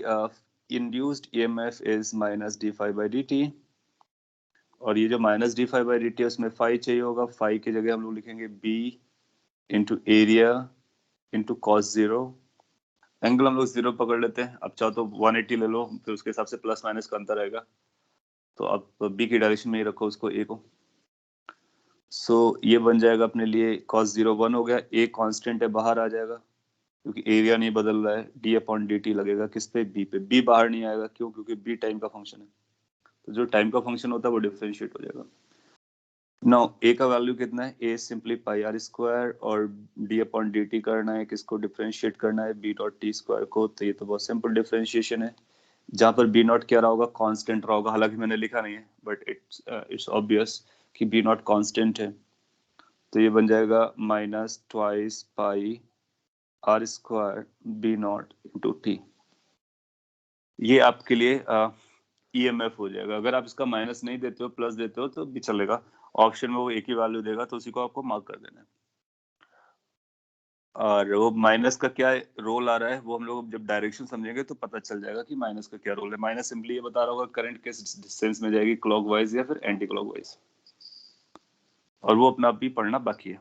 induced EMF is minus d phi by D t, और ये जो minus d phi by D t है उसमें फाई चाहिए होगा. फाई की जगह हम लोग लिखेंगे B into area into cos zero angle हम लोग 0 पकड़ लेते हैं, अब चाहो तो 180 ले लो, फिर उसके हिसाब से प्लस माइनस का अंतर आएगा। तो अब बी की डायरेक्शन में ही रखो उसको, ए को। सो ये बन जाएगा अपने लिए cos 0 1 हो गया, ए कांस्टेंट है, बाहर आ जाएगा क्योंकि एरिया नहीं बदल रहा है। डी अपॉन डी टी लगेगा किस पे, बी पे। बी बाहर नहीं आएगा, क्यों? क्योंकि बी टाइम का फंक्शन है, तो जो टाइम का फंक्शन होता है वो डिफरेंशिएट हो जाएगा। नाउ ए का वैल्यू कितना है, A simply pi are square, और डी अपॉन डी टी करना है, किसको डिफरेंशिएट करना है, बी डॉट टी स्क्वायर को। तो ये तो बहुत सिंपल डिफरेंशिएशन है, जहां पर बी नॉट क्या रहा होगा, कांस्टेंट रहा होगा। हालांकि मैंने लिखा नहीं है, बट इट्स ऑब्वियस कि बी नॉट कांस्टेंट है। तो ये बन जाएगा minus twice pi are square B not into t. ये आपके लिए ईएमएफ हो जाएगा। अगर आप इसका माइनस नहीं देते हो, प्लस देते हो तो भी चलेगा, ऑप्शन में वो एक ही वैल्यू देगा, तो उसी को आपको मार्क कर देना है। और वो माइनस का क्या रोल आ रहा है, वो हम लोग जब डायरेक्शन समझेंगे तो पता चल जाएगा कि माइनस का क्या रोल है। माइनस सिंपली ये बता रहा होगा करंट किस डिस्टेंस में जाएगी, क्लॉकवाइज या फिर एंटी क्लॉकवाइज, और वो अपना आप भी पढ़ना बाकी है।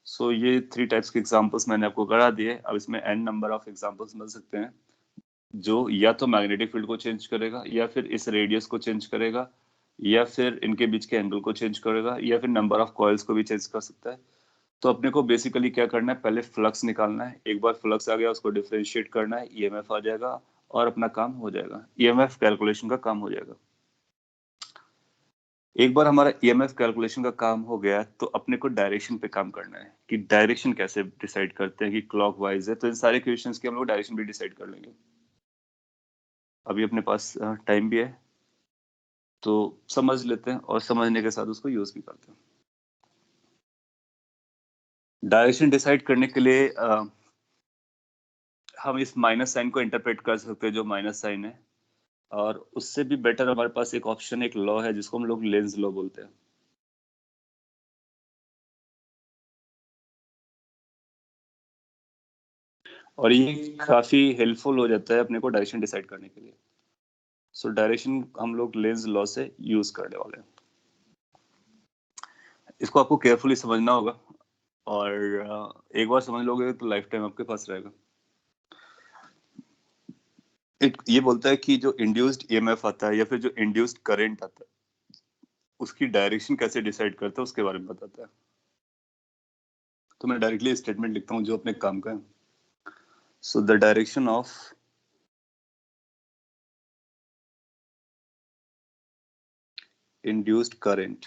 सो ये 3 टाइप्स के एग्जांपल्स मैंने आपको करा दिए। अब इसमें n नंबर ऑफ एग्जांपल्स मिल सकते हैं, जो या तो मैग्नेटिक फील्ड को चेंज करेगा, या फिर इस रेडियस को चेंज करेगा, या फिर इनके बीच के एंगल को चेंज करेगा, या फिर नंबर ऑफ कॉइल्स को भी चेंज कर सकता है। तो अपने को बेसिकली क्या करना है, पहले फ्लक्स निकालना है। एक बार फ्लक्स आ गया, उसको डिफरेंशिएट करना है, ईएमएफ आ जाएगा और अपना काम हो जाएगा। ईएमएफ कैलकुलेशन का काम हो जाएगा। एक बार हमारा ईएमएफ कैलकुलेशन का काम हो गया, तो अपने को डायरेक्शन पे काम करना है कि डायरेक्शन कैसे डिसाइड करते हैं, कि क्लॉकवाइज है तो इन सारे क्वेश्चंस के हम लोग डायरेक्शन भी डिसाइड कर लेंगे। अभी अपने पास टाइम भी है, तो समझ लेते हैं और समझने के साथ उसको यूज भी करते हैं। डायरेक्शन डिसाइड करने के लिए हम इस माइनस साइन को इंटरप्रेट कर सकते हैं, जो माइनस साइन है, और उससे भी बेटर हमारे पास एक ऑप्शन, एक लॉ है जिसको हम लोग लेंज लॉ बोलते हैं। और ये काफी हेल्पफुल हो जाता है अपने को डायरेक्शन डिसाइड करने के लिए। सो डायरेक्शन हम लोग लेंज लॉ से यूज करने वाले हैं। इसको आपको केयरफुली समझना होगा, और एक बार समझ लोगे तो लाइफ टाइम आपके पास रहेगा। ये बोलता है कि जो इंड्यूस्ड ईएमएफ आता है या फिर जो इंड्यूस्ड करंट आता है, उसकी डायरेक्शन कैसे डिसाइड करता है उसके बारे में बताता है। तो मैं डायरेक्टली स्टेटमेंट लिखता हूँ जो अपने काम का है। So the direction of induced current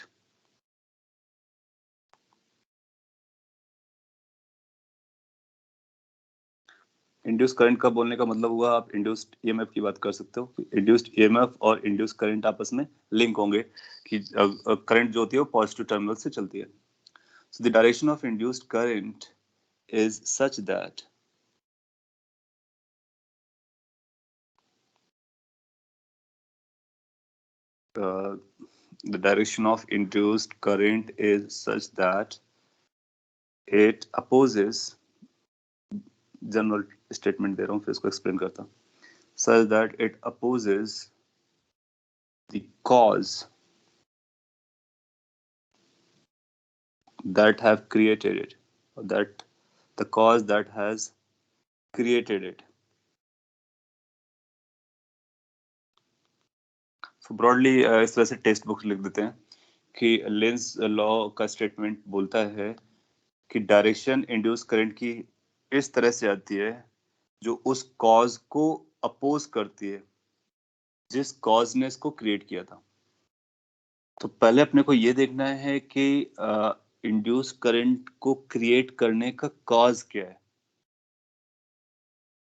induce current का बोलने का मतलब हुआ, आप इंड्यूस्ड ईएमएफ की बात कर सकते हो। इंड्यूस्ड ईएमएफ और इंड्यूस्ड करंट आपस में लिंक होंगे कि करंट जो होती है वो पॉजिटिव टर्मिनल से चलती है। So the direction of induced current is such that the direction of induced current is such that it opposes, general statement दे रहा हूँ फिर इसको एक्सप्लेन करता हूँ, such that it opposes the cause that have created it, or that the cause that has created it. So broadly इस तरह से टेक्स्ट बुक लिख देते हैं कि लेंस लॉ का स्टेटमेंट बोलता है कि डायरेक्शन इंड्यूस करंट की इस तरह से आती है जो उस कॉज को अपोज करती है जिस कॉज ने इसको क्रिएट किया था। तो पहले अपने को ये देखना है कि इंड्यूस करंट को क्रिएट करने का कॉज क्या है,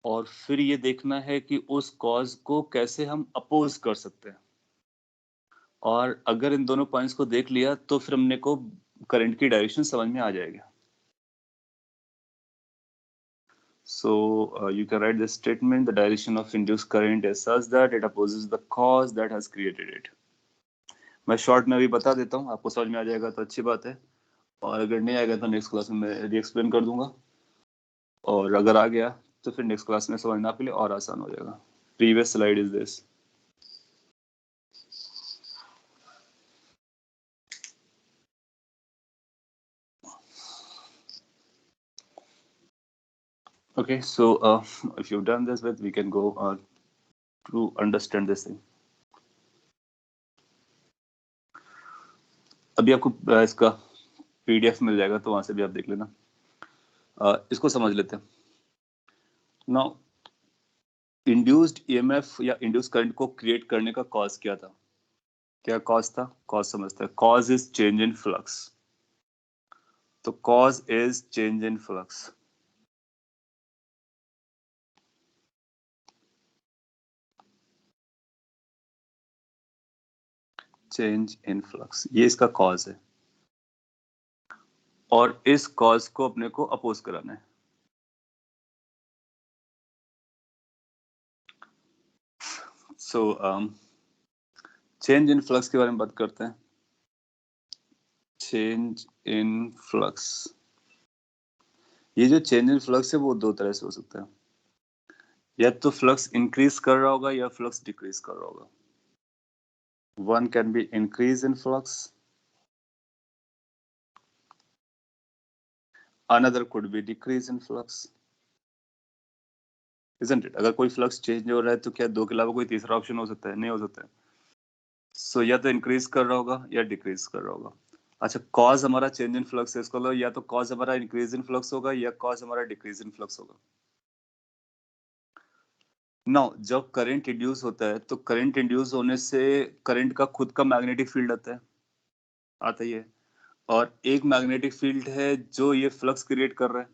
और फिर ये देखना है कि उस कॉज को कैसे हम अपोज कर सकते हैं। और अगर इन दोनों पॉइंट्स को देख लिया तो फिर हमने को करंट की डायरेक्शन समझ में आ जाएगा। So you can write this statement: the direction of induced current is such that it opposes the cause that has created it. मैं शॉर्ट में भी बता देता हूँ, आपको समझ में आ जाएगा तो अच्छी बात है, और अगर नहीं आएगा तो नेक्स्ट क्लास में मैं री एक्सप्लेन कर दूंगा, और अगर आ गया तो फिर नेक्स्ट क्लास में समझना आपके लिए और आसान हो जाएगा। Previous slide is this. Okay, so if you've done this with, we can go to understand this thing. अभी आपको इसका PDF मिल जाएगा, तो वहां से भी आप देख लेना। इसको समझ लेते हैं। नाउ इंड्यूस्ड EMF या इंड्यूस्ड करंट को क्रिएट करने का कॉज क्या था? क्या कॉज था? कॉज समझते हैं। Cause is change in flux. तो cause is change in flux. Change in flux, ये इसका कॉज है, और इस कॉज को अपने को अपोज कराना है। सो चेंज इन फ्लक्स के बारे में बात करते हैं। चेंज इन फ्लक्स, ये जो चेंज इन फ्लक्स है वो दो तरह से हो सकता है। या तो फ्लक्स इंक्रीज कर रहा होगा या फ्लक्स डिक्रीज कर रहा होगा। One can be increase in flux, another could be decrease in flux, isn't it? अगर कोई फ्लक्स चेंज हो रहा है तो क्या दो के अलावा कोई तीसरा ऑप्शन हो सकता है? नहीं हो सकता है। सो या तो इंक्रीज कर रहा होगा या डिक्रीज कर रहा होगा। अच्छा, कॉज हमारा चेंज इन फ्लक्स है, इसको लो, या तो कॉज हमारा इंक्रीज इन फ्लक्स होगा या कॉज हमारा डिक्रीज इन फ्लक्स होगा। नाउ जब करंट इंड्यूस होता है तो करंट इंड्यूस होने से करंट का खुद का मैग्नेटिक फील्ड आता ही है, और एक मैग्नेटिक फील्ड है जो ये फ्लक्स क्रिएट कर रहा है।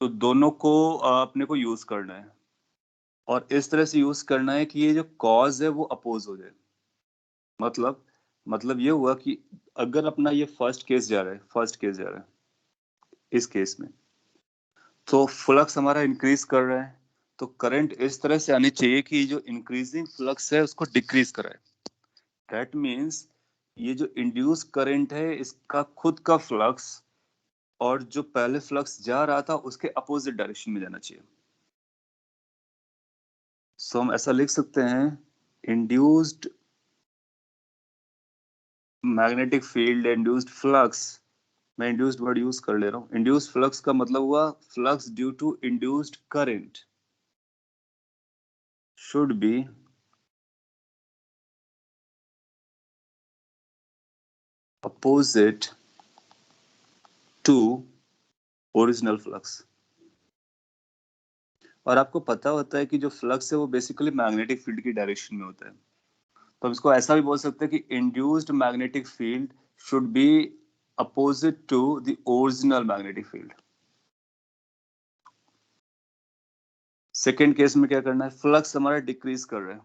तो दोनों को अपने को यूज करना है, और इस तरह से यूज करना है कि ये जो कॉज है वो अपोज हो जाए। मतलब ये हुआ कि अगर अपना ये फर्स्ट केस जा रहा है इस केस में, तो फ्लक्स हमारा इंक्रीज कर रहा है, तो करंट इस तरह से आनी चाहिए कि जो इंक्रीजिंग फ्लक्स है उसको डिक्रीज कराए। दैट मीन्स ये जो इंड्यूस करंट है इसका खुद का फ्लक्स और जो पहले फ्लक्स जा रहा था उसके अपोजिट डायरेक्शन में जाना चाहिए। सो हम ऐसा लिख सकते हैं, induced magnetic field, induced flux, मैं इंड्यूस्ड वर्ड यूज कर ले रहा हूँ। इंड्यूस्ड फ्लक्स का मतलब हुआ flux due to induced current should be opposite to original flux. और आपको पता होता है कि जो फ्लक्स है वो बेसिकली मैग्नेटिक फील्ड की डायरेक्शन में होता है। तो हम इसको ऐसा भी बोल सकते हैं कि induced magnetic field should be opposite to the original magnetic field. Second case में क्या करना है, फ्लक्स हमारा डिक्रीज कर रहा है,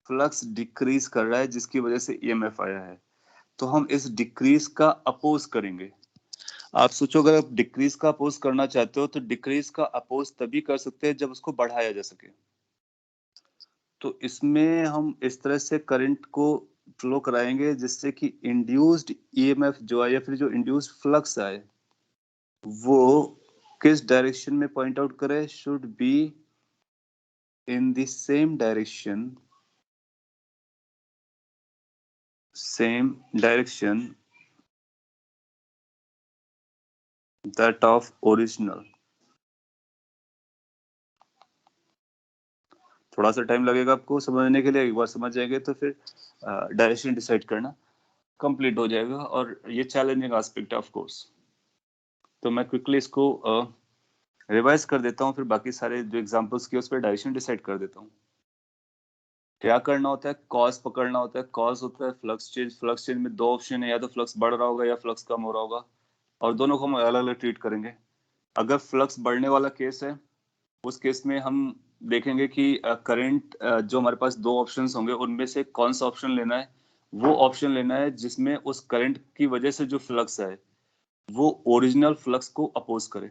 फ्लक्स डिक्रीज कर रहा है जिसकी वजह से ईएमएफ आया है, तो हम इस डिक्रीज का अपोज करेंगे। आप सोचो, अगर आप डिक्रीज का अपोज करना चाहते हो तो डिक्रीज का अपोज तभी कर सकते हैं जब उसको बढ़ाया जा सके। तो इसमें हम इस तरह से करंट को फ्लो कराएंगे जिससे कि इंड्यूस्ड ईएमएफ जो आए या फिर जो इंड्यूस्ड फ्लक्स आए वो किस डायरेक्शन में पॉइंट आउट करे, should be in the same direction that of original. थोड़ा सा टाइम लगेगा आपको समझने के लिए, एक बार समझ जाएंगे तो फिर डायरेक्शन डिसाइड करना कंप्लीट हो जाएगा, और ये चैलेंजिंग एस्पेक्ट है ऑफ कोर्स। तो मैं क्विकली इसको रिवाइज कर देता हूँ, फिर बाकी सारे जो एग्जांपल्स किए उस पर डायरेक्शन डिसाइड कर देता हूँ। क्या करना होता है, कॉज पकड़ना होता है। कॉज होता है फ्लक्स चेंज। फ्लक्स चेंज में दो ऑप्शन है, या तो फ्लक्स बढ़ रहा होगा या फ्लक्स कम हो रहा होगा, और दोनों को हम अलग अलग ट्रीट करेंगे। अगर फ्लक्स बढ़ने वाला केस है, उस केस में हम देखेंगे कि करंट जो हमारे पास दो ऑप्शंस होंगे उनमें से कौन सा ऑप्शन लेना है। वो ऑप्शन लेना है जिसमें उस करंट की वजह से जो फ्लक्स है वो ओरिजिनल फ्लक्स को अपोज करे,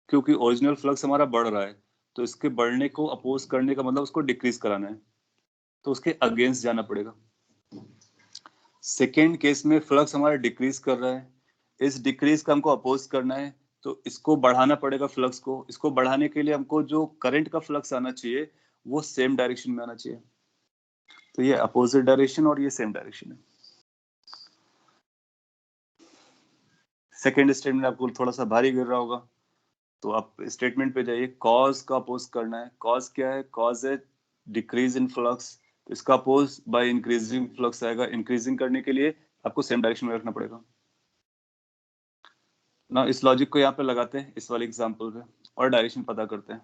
क्योंकि ओरिजिनल फ्लक्स हमारा बढ़ रहा है, तो इसके बढ़ने को अपोज करने का मतलब उसको डिक्रीज कराना है, तो उसके अगेंस्ट जाना पड़ेगा। सेकेंड केस में फ्लक्स हमारा डिक्रीज कर रहा है, इस डिक्रीज का हमको अपोज करना है, तो इसको बढ़ाना पड़ेगा फ्लक्स को। इसको बढ़ाने के लिए हमको जो करंट का फ्लक्स आना चाहिए वो सेम डायरेक्शन में आना चाहिए। तो ये अपोजिट डायरेक्शन और ये सेम डायरेक्शन है। सेकेंड स्टेटमेंट आपको थोड़ा सा भारी गिर रहा होगा, तो आप स्टेटमेंट पे जाइए, कॉज का अपोज करना है। कॉज क्या है? कॉज है डिक्रीज इन फ्लक्स, तो इसका अपोज बाय इंक्रीजिंग फ्लक्स आएगा। इंक्रीजिंग करने के लिए आपको सेम डायरेक्शन में रखना पड़ेगा ना। इस लॉजिक को यहाँ पे लगाते हैं इस वाले एग्जांपल पे और डायरेक्शन पता करते हैं।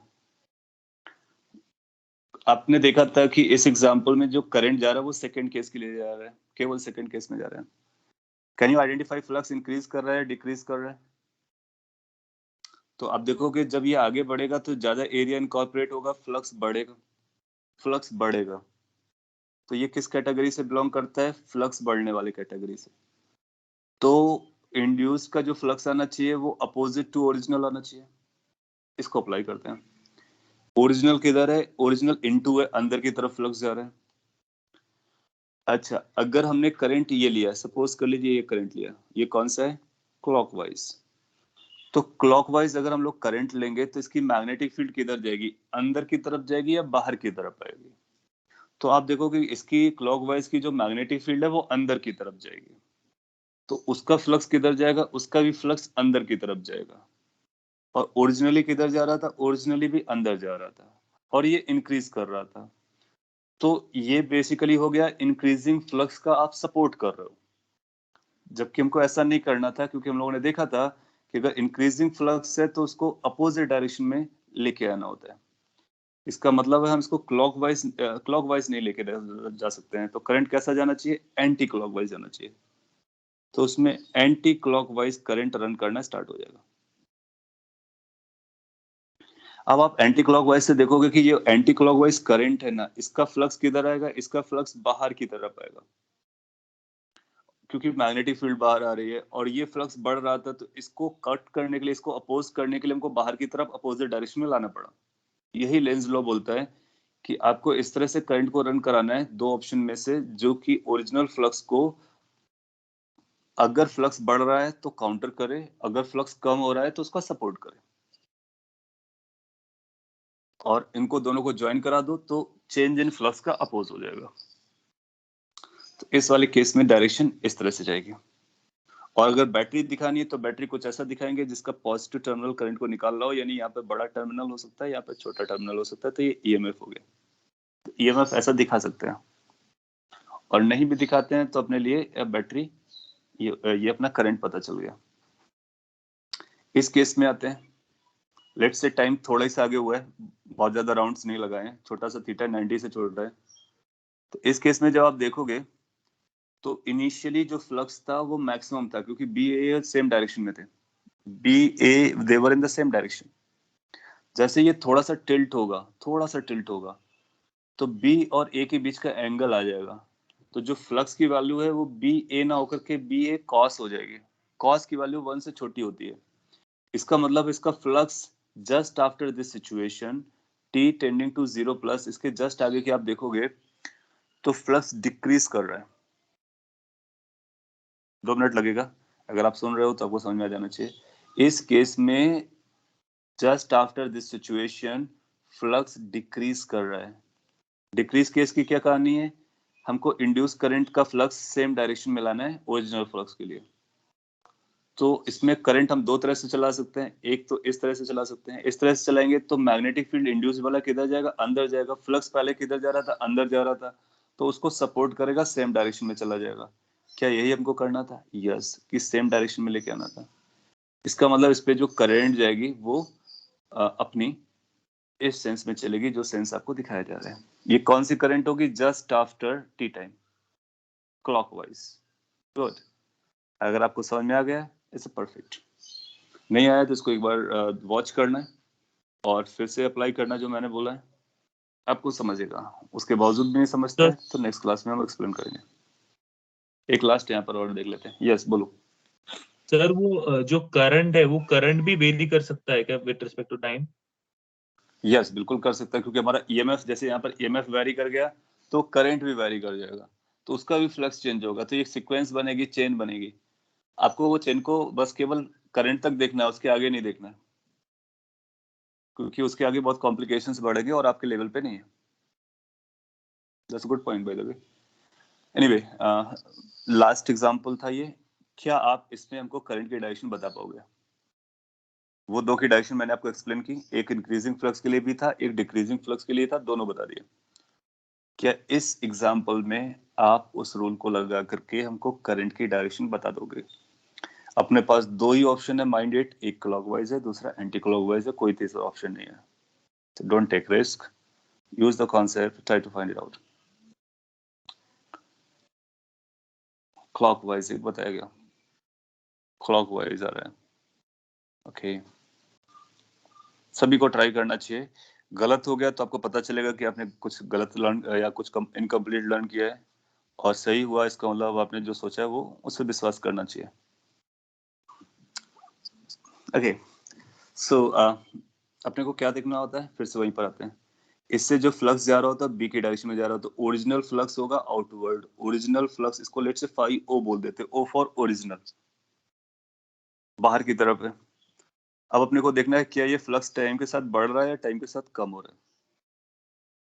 आपने देखा था कि इस एग्जांपल में जो करंट जा रहा है वो सेकंड केस के लिए जा रहा है, केवल सेकंड केस में जा रहा है। Can you identify flux increase कर रहा है डिक्रीज कर रहा है? तो आप देखोगे जब ये आगे बढ़ेगा तो ज्यादा एरिया इनकॉर्पोरेट होगा, फ्लक्स बढ़ेगा, फ्लक्स बढ़ेगा। तो ये किस कैटेगरी से बिलोंग करता है? फ्लक्स बढ़ने वाली कैटेगरी से। तो इंड्यूस का जो फ्लक्स आना चाहिए वो अपोजिट टू ओरिजिनल आना चाहिए। इसको अप्लाई करते हैं। ओरिजिनल किधर है? ओरिजिनल इनटू है, अंदर की तरफ फ्लक्स जा रहा है। अच्छा, अगर हमने करंट ये लिया, सपोज कर लीजिए ये करंट लिया, ये कौन सा है? क्लॉकवाइज। तो क्लॉकवाइज अगर हम लोग करंट लेंगे तो इसकी मैग्नेटिक फील्ड किधर जाएगी? अंदर की तरफ जाएगी या बाहर की तरफ आएगी? तो आप देखोगे इसकी क्लॉकवाइज की जो मैग्नेटिक फील्ड है वो अंदर की तरफ जाएगी, तो उसका फ्लक्स किधर जाएगा? उसका भी फ्लक्स अंदर की तरफ जाएगा। और ओरिजिनली किधर जा रहा था? ओरिजिनली भी अंदर जा रहा था और ये इंक्रीज कर रहा था। तो ये बेसिकली हो गया इंक्रीजिंग फ्लक्स का आप सपोर्ट कर रहे हो, जबकि हमको ऐसा नहीं करना था, क्योंकि हम लोगों ने देखा था कि अगर इंक्रीजिंग फ्लक्स है तो उसको अपोजिट डायरेक्शन में लेके आना होता है। इसका मतलब है हम इसको क्लॉकवाइज नहीं लेके जा सकते हैं। तो करंट कैसा जाना चाहिए? एंटी क्लॉकवाइज जाना चाहिए। तो उसमें एंटी क्लॉकवाइज करंट रन करना स्टार्ट हो जाएगा। अब आप एंटी क्लॉकवाइज से देखोगे कि ये एंटी क्लॉकवाइज करंट है ना, इसका फ्लक्स किधर आएगा? इसका फ्लक्स बाहर की तरफ आएगा, क्योंकि मैग्नेटिक फील्ड बाहर आ रही है और ये फ्लक्स बढ़ रहा था। तो इसको कट करने के लिए, इसको अपोज करने के लिए हमको बाहर की तरफ अपोजिट डायरेक्शन में लाना पड़ा। यही लेंज लॉ बोलता है कि आपको इस तरह से करंट को रन कराना है दो ऑप्शन में से, जो कि ओरिजिनल फ्लक्स को, अगर फ्लक्स बढ़ रहा है तो काउंटर करे, अगर फ्लक्स कम हो रहा है तो उसका सपोर्ट करे, और इनको दोनों को ज्वाइन करा दो तो चेंज इन फ्लक्स का अपोज हो जाएगा। तो इस वाले केस में डायरेक्शन इस तरह से जाएगी। और अगर बैटरी दिखानी है तो बैटरी कुछ ऐसा दिखाएंगे जिसका पॉजिटिव टर्मिनल करंट को निकाल रहा हो, यानी यहाँ पे बड़ा टर्मिनल हो सकता है, यहाँ पे छोटा टर्मिनल हो सकता है। तो ये ईएमएफ हो गया। तो ईएमएफ ऐसा दिखा सकते हैं, और नहीं भी दिखाते हैं तो अपने लिए बैटरी, ये अपना करंट पता चल गया। इस केस में आते हैं, लेट्स से टाइम थोड़ा सा आगे हुआ है, बहुत ज्यादा राउंड्स नहीं लगाए हैं, छोटा सा थीटा 90 से छोड़ रहा है। तो इस केस में जब आप देखोगे तो इनिशियली जो फ्लक्स था वो मैक्सिमम था, क्योंकि बी ए सेम डायरेक्शन में थे, B A whether in the same direction. जैसे ये थोड़ा सा टिल्ट होगा, थोड़ा सा टिल्ट होगा, तो बी और ए के बीच का एंगल आ जाएगा। तो जो फ्लक्स की वैल्यू है वो बी ए ना होकर के बी ए कॉस हो जाएगी। कॉस की वैल्यू 1 से छोटी होती है। इसका मतलब इसका flux just after this situation t tending to 0 plus, इसके जस्ट आगे की आप देखोगे तो फ्लक्स डिक्रीज कर रहा है। 2 मिनट लगेगा, अगर आप सुन रहे हो तो आपको समझ में आ जाना चाहिए। इस केस में just after this situation flux decrease कर रहा है। डिक्रीज केस की क्या कहानी है? हमको इंड्यूस करंट का फ्लक्स सेम डायरेक्शन में लाना है ओरिजिनल फ्लक्स के लिए। तो इसमें करंट हम दो तरह से चला सकते हैं, एक तो इस तरह से चला सकते हैं। इस तरह से चलाएंगे तो मैग्नेटिक फील्ड इंड्यूस वाला किधर जाएगा? अंदर जाएगा। फ्लक्स पहले किधर जा रहा था? अंदर जा रहा था, तो उसको सपोर्ट करेगा, सेम डायरेक्शन में चला जाएगा। क्या यही हमको करना था? यस, कि सेम डायरेक्शन में लेके आना था। इसका मतलब इस पे जो करंट जाएगी वो अपनी इस सेंस में चलेगी जो सेंस आपको दिखाया जा रहा है। ये कौन सी करंट होगी? Just after T time, clockwise. Good, अगर आपको समझ में आ गया इट्स परफेक्ट। नहीं आया तो इसको एक बार वॉच करना है और फिर से अप्लाई करना जो मैंने बोला है, आपको समझेगा। उसके बावजूद भी नहीं समझता है तो नेक्स्ट क्लास में हम एक्सप्लेन करेंगे। एक लास्ट यहाँ पर और देख लेते हैं। यस, बोलो। सर वो जो करंट है वो करंट भी वेरी कर सकता है क्या with respect to time? Yes, बिल्कुल कर सकता है, क्योंकि हमारा ईएमएफ, जैसे यहाँ पर ईएमएफ वेरी कर गया तो करंट भी वेरी कर जाएगा, तो उसका भी फ्लक्स चेंज होगा। तो एक सीक्वेंस बनेगी, चेन बनेगी। आपको वो चेन को बस केवल करंट तक देखना है, उसके आगे नहीं देखना है, क्योंकि उसके आगे बहुत कॉम्प्लिकेशंस बढ़ेंगे और आपके लेवल पे नहीं है। That's a good point by the way. Anyway, last example था ये। क्या आप इसमें हमको करंट की डायरेक्शन बता पाओगे? वो दो की डायरेक्शन मैंने आपको एक्सप्लेन की, एक इंक्रीजिंग फ्लक्स के लिए भी था, एक डिक्रीजिंग फ्लक्स के लिए था, दोनों बता दिए। क्या इस एग्जाम्पल में आप उस रूल को लगा करके हमको करंट की डायरेक्शन बता दोगे? अपने पास दो ही ऑप्शन है माइंड इट, एक क्लॉकवाइज है, दूसरा एंटी क्लॉकवाइज है, कोई तीसरा ऑप्शन नहीं है। So don't take risk. Use the concept. Try to find it out. Clockwise एक बताया गया. Clockwise आ रहा है. Okay. सभी को ट्राई करना चाहिए. गलत हो गया तो आपको पता चलेगा कि आपने कुछ गलत लर्न या कुछ इनकम्प्लीट लर्न किया है, और सही हुआ इसका मतलब आपने जो सोचा है वो उस पर विश्वास करना चाहिए. Okay. So अपने को क्या देखना होता है, फिर से वहीं पर आते हैं. इससे जो फ्लक्स जा रहा होता है बी की डायरेक्शन में जा रहा होता है, ओरिजिनल फ्लक्स होगा आउटवर्ड. ओरिजिनल फ्लक्स इसको लेट से फाई ओ बोल देते हैं, ओ फॉर ओरिजिनल, बाहर की तरफ है. अब अपने को देखना है क्या ये फ्लक्स टाइम के साथ बढ़ रहा है या टाइम के साथ कम हो रहा है.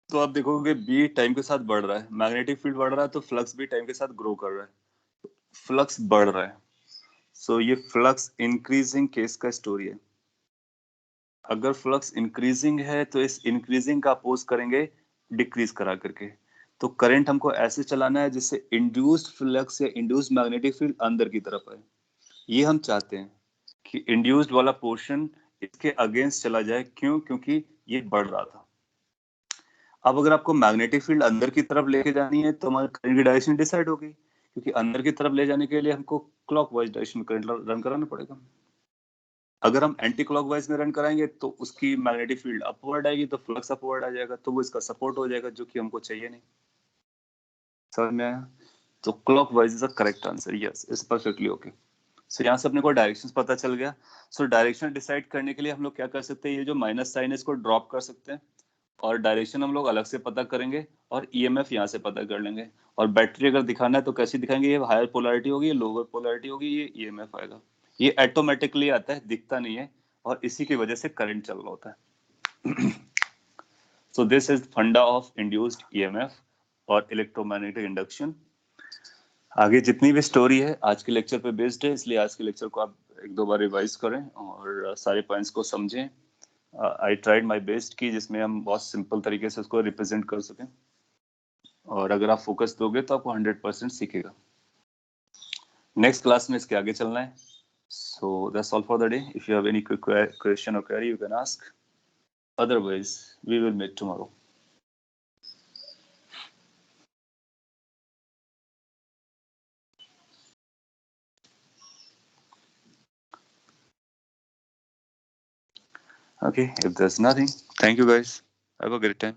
तो आप देखोगे बी टाइम के साथ बढ़ रहा है, मैग्नेटिक फील्ड बढ़ रहा है, तो फ्लक्स भी टाइम के साथ ग्रो कर रहा है, फ्लक्स बढ़ रहा है. सो ये फ्लक्स इंक्रीजिंग केस का स्टोरी है. अगर फ्लक्स इंक्रीजिंग है तो इस इंक्रीजिंग का अपोज करेंगे डिक्रीज करा करके. तो करंट हमको ऐसे चलाना है जिससे इंड्यूस्ड फ्लक्स या इंड्यूस्ड मैग्नेटिक फील्ड अंदर की तरफ है. ये हम चाहते हैं कि इंड्यूस्ड वाला पोर्शन इसके अगेंस्ट चला जाए. क्यों? क्योंकि ये बढ़ रहा था. अब अगर आपको मैग्नेटिक फील्ड अंदर की तरफ लेके जानी है तो हमारे करंट की डायरेक्शन डिसाइड होगी, क्योंकि अंदर की तरफ ले जाने के लिए हमको क्लॉकवाइज डायरेक्शन में करंट रन कराना पड़ेगा. अगर हम एंटी क्लॉकवाइज में रन कराएंगे तो उसकी मैग्नेटिक फील्ड अपवर्ड आएगी, तो फ्लक्स अपवर्ड आ जाएगा, तो वो इसका सपोर्ट हो जाएगा, जो कि हमको चाहिए नहीं. समझ में आया? तो clockwise is the correct answer. Yes, it's perfectly okay. So यहाँ से अपने को डायरेक्शन पता चल गया. सो डायरेक्शन डिसाइड करने के लिए हम लोग क्या कर सकते हैं, ये जो माइनस साइन है इसको ड्रॉप कर सकते हैं, और डायरेक्शन हम लोग अलग से पता करेंगे, और ईएमएफ यहाँ से पता कर लेंगे. और बैटरी अगर दिखाना है तो कैसी दिखाएंगे, ये हायर पोलैरिटी होगी, ये लोअर पोलैरिटी होगी, ये ईएमएफ आएगा. ये ऑटोमेटिकली आता है, दिखता नहीं है, और इसी की वजह से करंट चल रहा होता है. सो दिस इज फंडा ऑफ इंड्यूस्ड ईएमएफ और इलेक्ट्रोमैग्नेटिक इंडक्शन. आगे जितनी भी स्टोरी है आज के लेक्चर पे बेस्ड है, इसलिए आज के लेक्चर को आप एक दो बार रिवाइज करें और सारे पॉइंट्स को समझें. आई ट्राइड माय बेस्ट कि जिसमें हम बहुत सिंपल तरीके से उसको रिप्रेजेंट कर सकें, और अगर आप फोकस दोगे तो आपको 100% सीखेगा. नेक्स्ट क्लास में इसके आगे चलना है. So that's all for the day. If you have any question और query you can ask, otherwise we will meet tomorrow. Okay, if there's nothing, thank you guys. Have a great time.